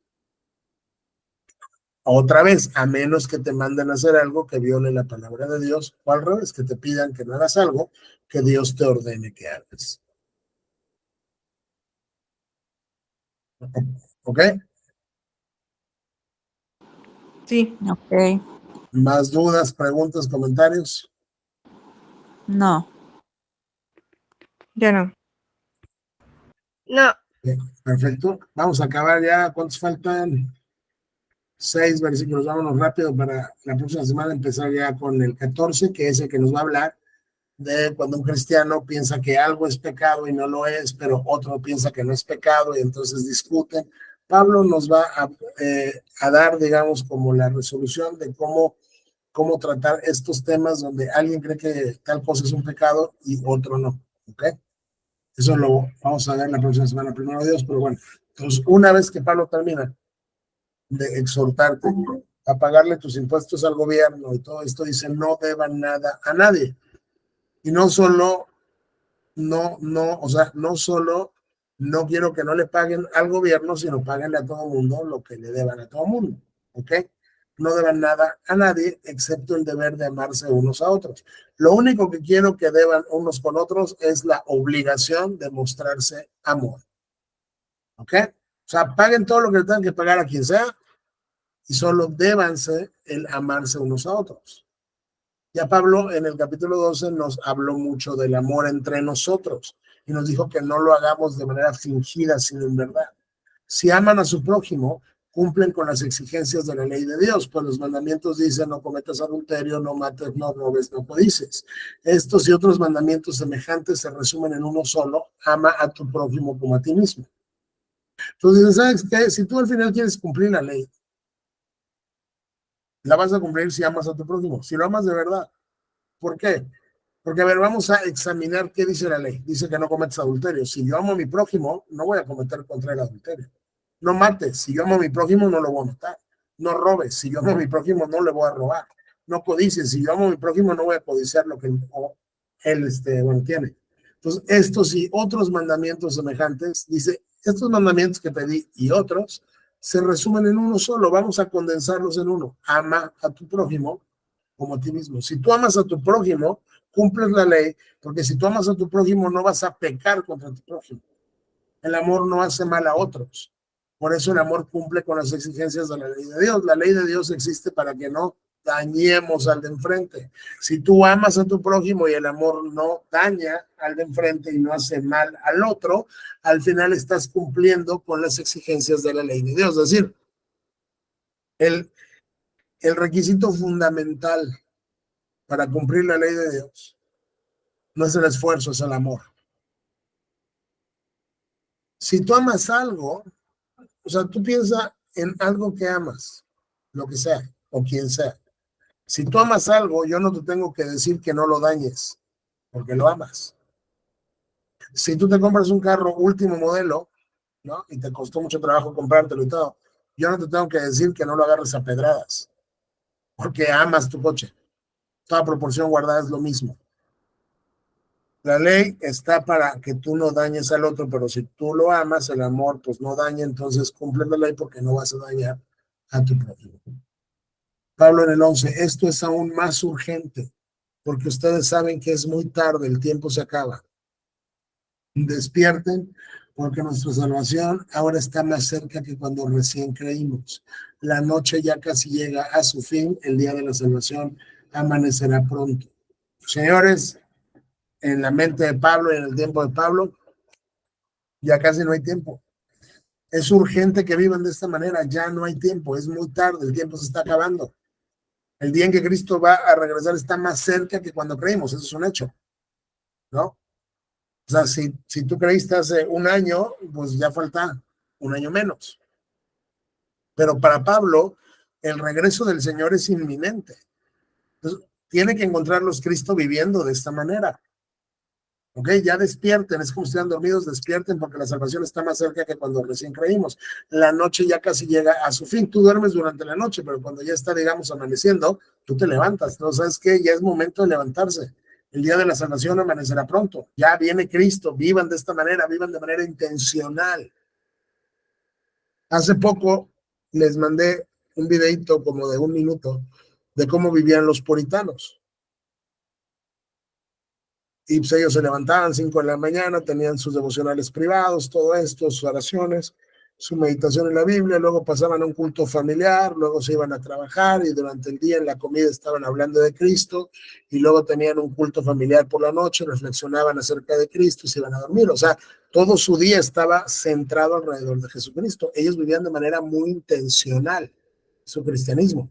A: Otra vez, a menos que te manden a hacer algo que viole la palabra de Dios, o al revés, que te pidan que no hagas algo que Dios te ordene que hagas. ¿Ok?
B: Sí.
D: Ok.
A: ¿Más dudas, preguntas, comentarios?
D: No.
B: Ya no.
C: No.
A: Bien, perfecto. Vamos a acabar ya. ¿Cuántos faltan? 6 versículos. Vámonos rápido para la próxima semana empezar ya con el 14, que es el que nos va a hablar de cuando un cristiano piensa que algo es pecado y no lo es, pero otro piensa que no es pecado y entonces discuten. Pablo nos va a dar, digamos, como la resolución de cómo tratar estos temas donde alguien cree que tal cosa es un pecado y otro no. ¿Ok? Eso lo vamos a ver la próxima semana, primero Dios, pero bueno. Entonces, una vez que Pablo termina de exhortarte a pagarle tus impuestos al gobierno y todo esto, dice, no deban nada a nadie. Y no solo, o sea, no solo no quiero que no le paguen al gobierno, sino páguenle a todo mundo lo que le deban a todo mundo, ¿ok? No deban nada a nadie, excepto el deber de amarse unos a otros. Lo único que quiero que deban unos con otros es la obligación de mostrarse amor, ¿ok? O sea, paguen todo lo que tengan que pagar a quien sea y solo débanse el amarse unos a otros. Ya Pablo en el capítulo 12 nos habló mucho del amor entre nosotros y nos dijo que no lo hagamos de manera fingida, sino en verdad. Si aman a su prójimo, cumplen con las exigencias de la ley de Dios, pues los mandamientos dicen no cometas adulterio, no mates, no robes, no codices. Estos y otros mandamientos semejantes se resumen en uno solo: ama a tu prójimo como a ti mismo. Entonces, ¿sabes qué? Si tú al final quieres cumplir la ley, la vas a cumplir si amas a tu prójimo, si lo amas de verdad. ¿Por qué? Porque, a ver, vamos a examinar qué dice la ley. Dice que no cometas adulterio. Si yo amo a mi prójimo, no voy a cometer contra el adulterio. No mates. Si yo amo a mi prójimo, no lo voy a matar. No robes. Si yo amo a mi prójimo, no le voy a robar. No codicies. Si yo amo a mi prójimo, no voy a codiciar lo que él tiene. Entonces, estos y otros mandamientos semejantes, dice, estos mandamientos que te di y otros, se resumen en uno solo. Vamos a condensarlos en uno. Ama a tu prójimo como a ti mismo. Si tú amas a tu prójimo, cumples la ley, porque si tú amas a tu prójimo, no vas a pecar contra tu prójimo. El amor no hace mal a otros. Por eso el amor cumple con las exigencias de la ley de Dios. La ley de Dios existe para que no dañemos al de enfrente. Si tú amas a tu prójimo y el amor no daña al de enfrente y no hace mal al otro, al final estás cumpliendo con las exigencias de la ley de Dios. Es decir, el requisito fundamental para cumplir la ley de Dios no es el esfuerzo, es el amor. Si tú amas algo, o sea, tú piensas en algo que amas, lo que sea, o quien sea. Si tú amas algo, yo no te tengo que decir que no lo dañes, porque lo amas. Si tú te compras un carro último modelo, ¿no? Y te costó mucho trabajo comprártelo y todo, yo no te tengo que decir que no lo agarres a pedradas, porque amas tu coche. Toda proporción guardada es lo mismo. La ley está para que tú no dañes al otro, pero si tú lo amas, el amor pues no daña, entonces cumple la ley porque no vas a dañar a tu prójimo. Pablo en el 11, esto es aún más urgente, porque ustedes saben que es muy tarde, el tiempo se acaba. Despierten, porque nuestra salvación ahora está más cerca que cuando recién creímos. La noche ya casi llega a su fin, el día de la salvación amanecerá pronto. Señores, en la mente de Pablo y en el tiempo de Pablo, ya casi no hay tiempo. Es urgente que vivan de esta manera, ya no hay tiempo, es muy tarde, el tiempo se está acabando. El día en que Cristo va a regresar está más cerca que cuando creímos, eso es un hecho, ¿no? O sea, si tú creíste hace un año, pues ya falta un año menos. Pero para Pablo, el regreso del Señor es inminente. Entonces, tiene que encontrarlos Cristo viviendo de esta manera. Ok, ya despierten, es como si estuvieran dormidos, despierten porque la salvación está más cerca que cuando recién creímos. La noche ya casi llega a su fin, tú duermes durante la noche, pero cuando ya está, digamos, amaneciendo, tú te levantas, ¿no? ¿Sabes qué? Ya es momento de levantarse. El día de la salvación amanecerá pronto, ya viene Cristo, vivan de esta manera, vivan de manera intencional. Hace poco les mandé un videito como de 1 minuto de cómo vivían los puritanos. Y pues ellos se levantaban 5 de la mañana, tenían sus devocionales privados, todo esto, sus oraciones, su meditación en la Biblia, luego pasaban a un culto familiar, luego se iban a trabajar y durante el día en la comida estaban hablando de Cristo y luego tenían un culto familiar por la noche, reflexionaban acerca de Cristo y se iban a dormir. O sea, todo su día estaba centrado alrededor de Jesucristo. Ellos vivían de manera muy intencional su cristianismo.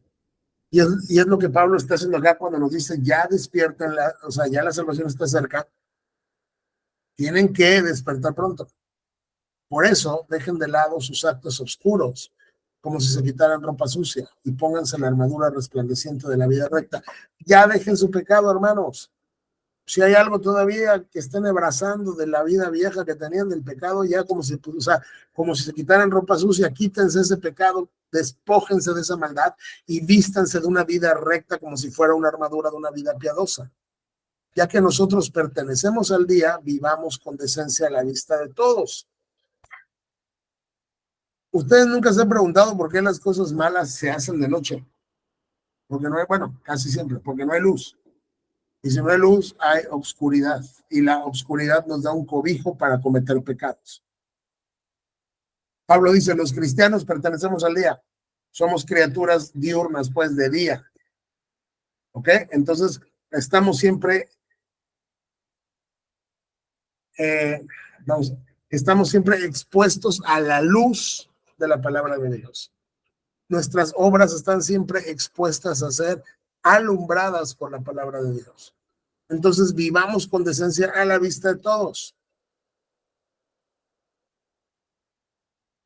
A: Y es lo que Pablo está haciendo acá cuando nos dice, ya despiertan, o sea, ya la salvación está cerca, tienen que despertar pronto. Por eso, dejen de lado sus actos oscuros, como si se quitaran ropa sucia, y pónganse la armadura resplandeciente de la vida recta. Ya dejen su pecado, hermanos. Si hay algo todavía que estén abrazando de la vida vieja que tenían del pecado, ya como si se quitaran ropa sucia, quítense ese pecado despójense de esa maldad y vístanse de una vida recta como si fuera una armadura de una vida piadosa. Ya que nosotros pertenecemos al día, vivamos con decencia a la vista de todos. Ustedes nunca se han preguntado por qué las cosas malas se hacen de noche. Porque no hay, bueno, casi siempre, porque no hay luz. Y si no hay luz, hay obscuridad. Y la obscuridad nos da un cobijo para cometer pecados. Pablo dice, los cristianos pertenecemos al día. Somos criaturas diurnas, pues, de día. ¿Ok? Entonces, estamos siempre estamos siempre expuestos a la luz de la palabra de Dios. Nuestras obras están siempre expuestas a ser alumbradas por la palabra de Dios. Entonces vivamos con decencia a la vista de todos.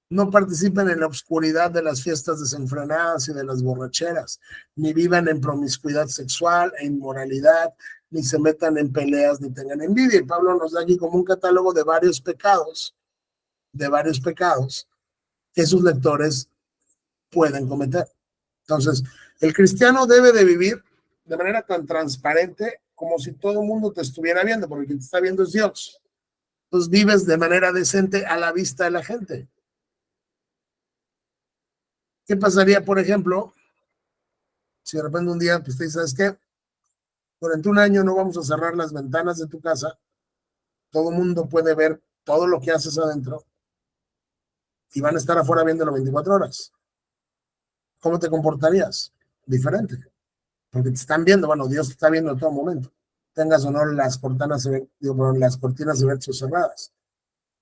A: No participen en la oscuridad de las fiestas desenfrenadas y de las borracheras, ni vivan en promiscuidad sexual e inmoralidad, ni se metan en peleas, ni tengan envidia. Y Pablo nos da aquí como un catálogo de varios pecados que sus lectores pueden cometer. Entonces, el cristiano debe de vivir de manera tan transparente como si todo el mundo te estuviera viendo, porque quien te está viendo es Dios. Entonces, vives de manera decente a la vista de la gente. ¿Qué pasaría, por ejemplo, si de repente un día pues, te dices, ¿sabes qué? Durante un año no vamos a cerrar las ventanas de tu casa, todo el mundo puede ver todo lo que haces adentro y van a estar afuera viéndolo 24 horas. ¿Cómo te comportarías? Diferente, porque te están viendo, bueno, Dios te está viendo en todo momento. Tengas o no las cortinas de versos cerradas.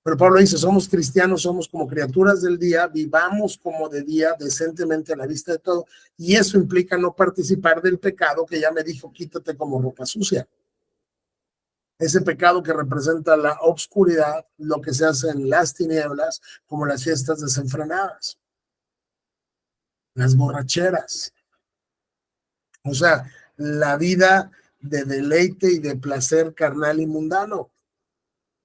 A: Pero Pablo dice, somos cristianos, somos como criaturas del día, vivamos como de día, decentemente a la vista de todo, y eso implica no participar del pecado que ya me dijo, quítate como ropa sucia. Ese pecado que representa la obscuridad, lo que se hace en las tinieblas, como las fiestas desenfrenadas, las borracheras. O sea, la vida de deleite y de placer carnal y mundano.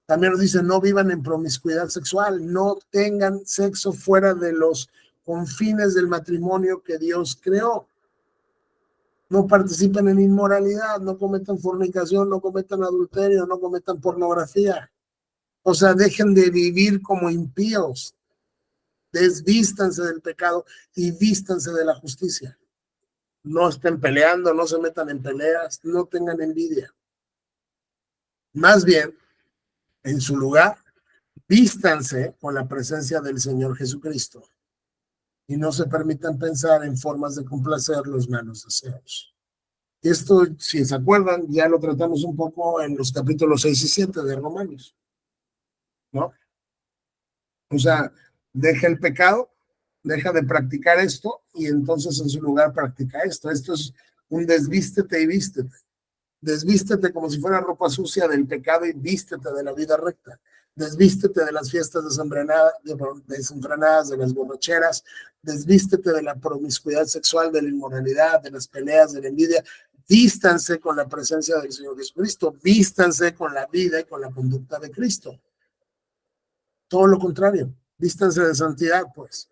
A: También nos dice, no vivan en promiscuidad sexual, no tengan sexo fuera de los confines del matrimonio que Dios creó. No participen en inmoralidad, no cometan fornicación, no cometan adulterio, no cometan pornografía. O sea, dejen de vivir como impíos. Desvístanse del pecado y vístanse de la justicia. No estén peleando, no se metan en peleas, no tengan envidia. Más bien, en su lugar, vístanse con la presencia del Señor Jesucristo y no se permitan pensar en formas de complacer los malos deseos. Esto, si se acuerdan, ya lo tratamos un poco en los capítulos 6 y 7 de Romanos, ¿no? O sea, deja el pecado, deja de practicar esto y entonces en su lugar practica esto. Esto es un desvístete y vístete. Desvístete como si fuera ropa sucia del pecado y vístete de la vida recta. Desvístete de las fiestas desenfrenadas, de las borracheras. Desvístete de la promiscuidad sexual, de la inmoralidad, de las peleas, de la envidia. Vístanse con la presencia del Señor Jesucristo. Vístanse con la vida y con la conducta de Cristo. Todo lo contrario. Vístanse de santidad, pues.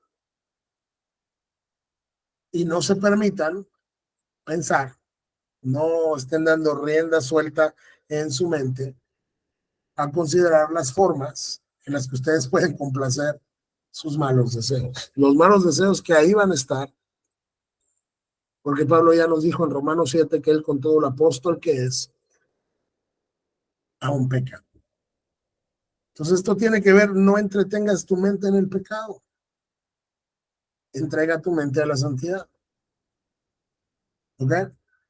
A: Y no se permitan pensar, no estén dando rienda suelta en su mente a considerar las formas en las que ustedes pueden complacer sus malos deseos. Los malos deseos que ahí van a estar, porque Pablo ya nos dijo en Romanos 7 que él con todo el apóstol que es, aún peca. Entonces esto tiene que ver, no entretengas tu mente en el pecado. Entrega tu mente a la santidad. ¿Ok?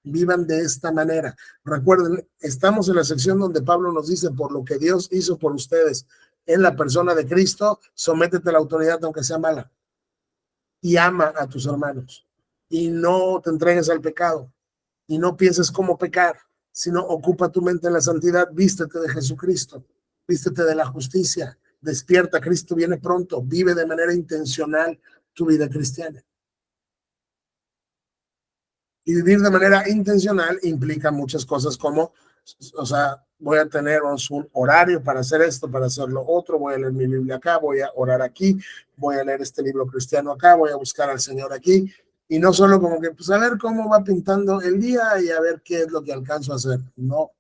A: Vivan de esta manera. Recuerden, estamos en la sección donde Pablo nos dice, por lo que Dios hizo por ustedes en la persona de Cristo, sométete a la autoridad aunque sea mala. Y ama a tus hermanos. Y no te entregues al pecado. Y no pienses cómo pecar, sino ocupa tu mente en la santidad. Vístete de Jesucristo. Vístete de la justicia. Despierta, Cristo viene pronto. Vive de manera intencional tu vida cristiana. Y vivir de manera intencional implica muchas cosas como O sea, voy a tener un horario para hacer esto, para hacer lo otro, voy a leer mi Biblia acá, voy a orar aquí, voy a leer este libro cristiano acá, voy a buscar al Señor aquí, y no solo como que, pues a ver cómo va pintando el día y a ver qué es lo que alcanzo a hacer. No,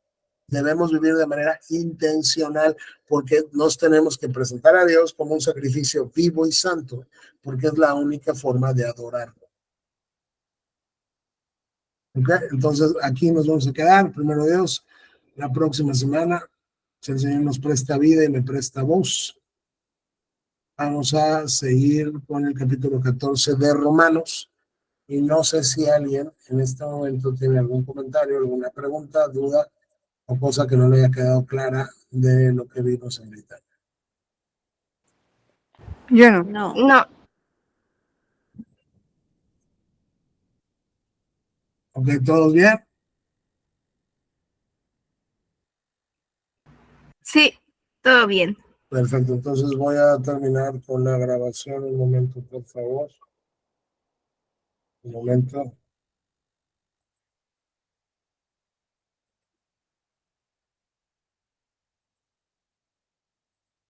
A: debemos vivir de manera intencional porque nos tenemos que presentar a Dios como un sacrificio vivo y santo, porque es la única forma de adorarlo. ¿Okay? Entonces aquí nos vamos a quedar, primero Dios, la próxima semana, si el Señor nos presta vida y me presta voz, vamos a seguir con el capítulo 14 de Romanos, y no sé si alguien en este momento tiene algún comentario, alguna pregunta, duda o cosa que no le haya quedado clara de lo que vimos ahorita.
B: Yo no.
D: No.
C: No.
A: ¿Ok? ¿Todos bien?
C: Sí, todo bien.
A: Perfecto, entonces voy a terminar con la grabación un momento, por favor. Un momento.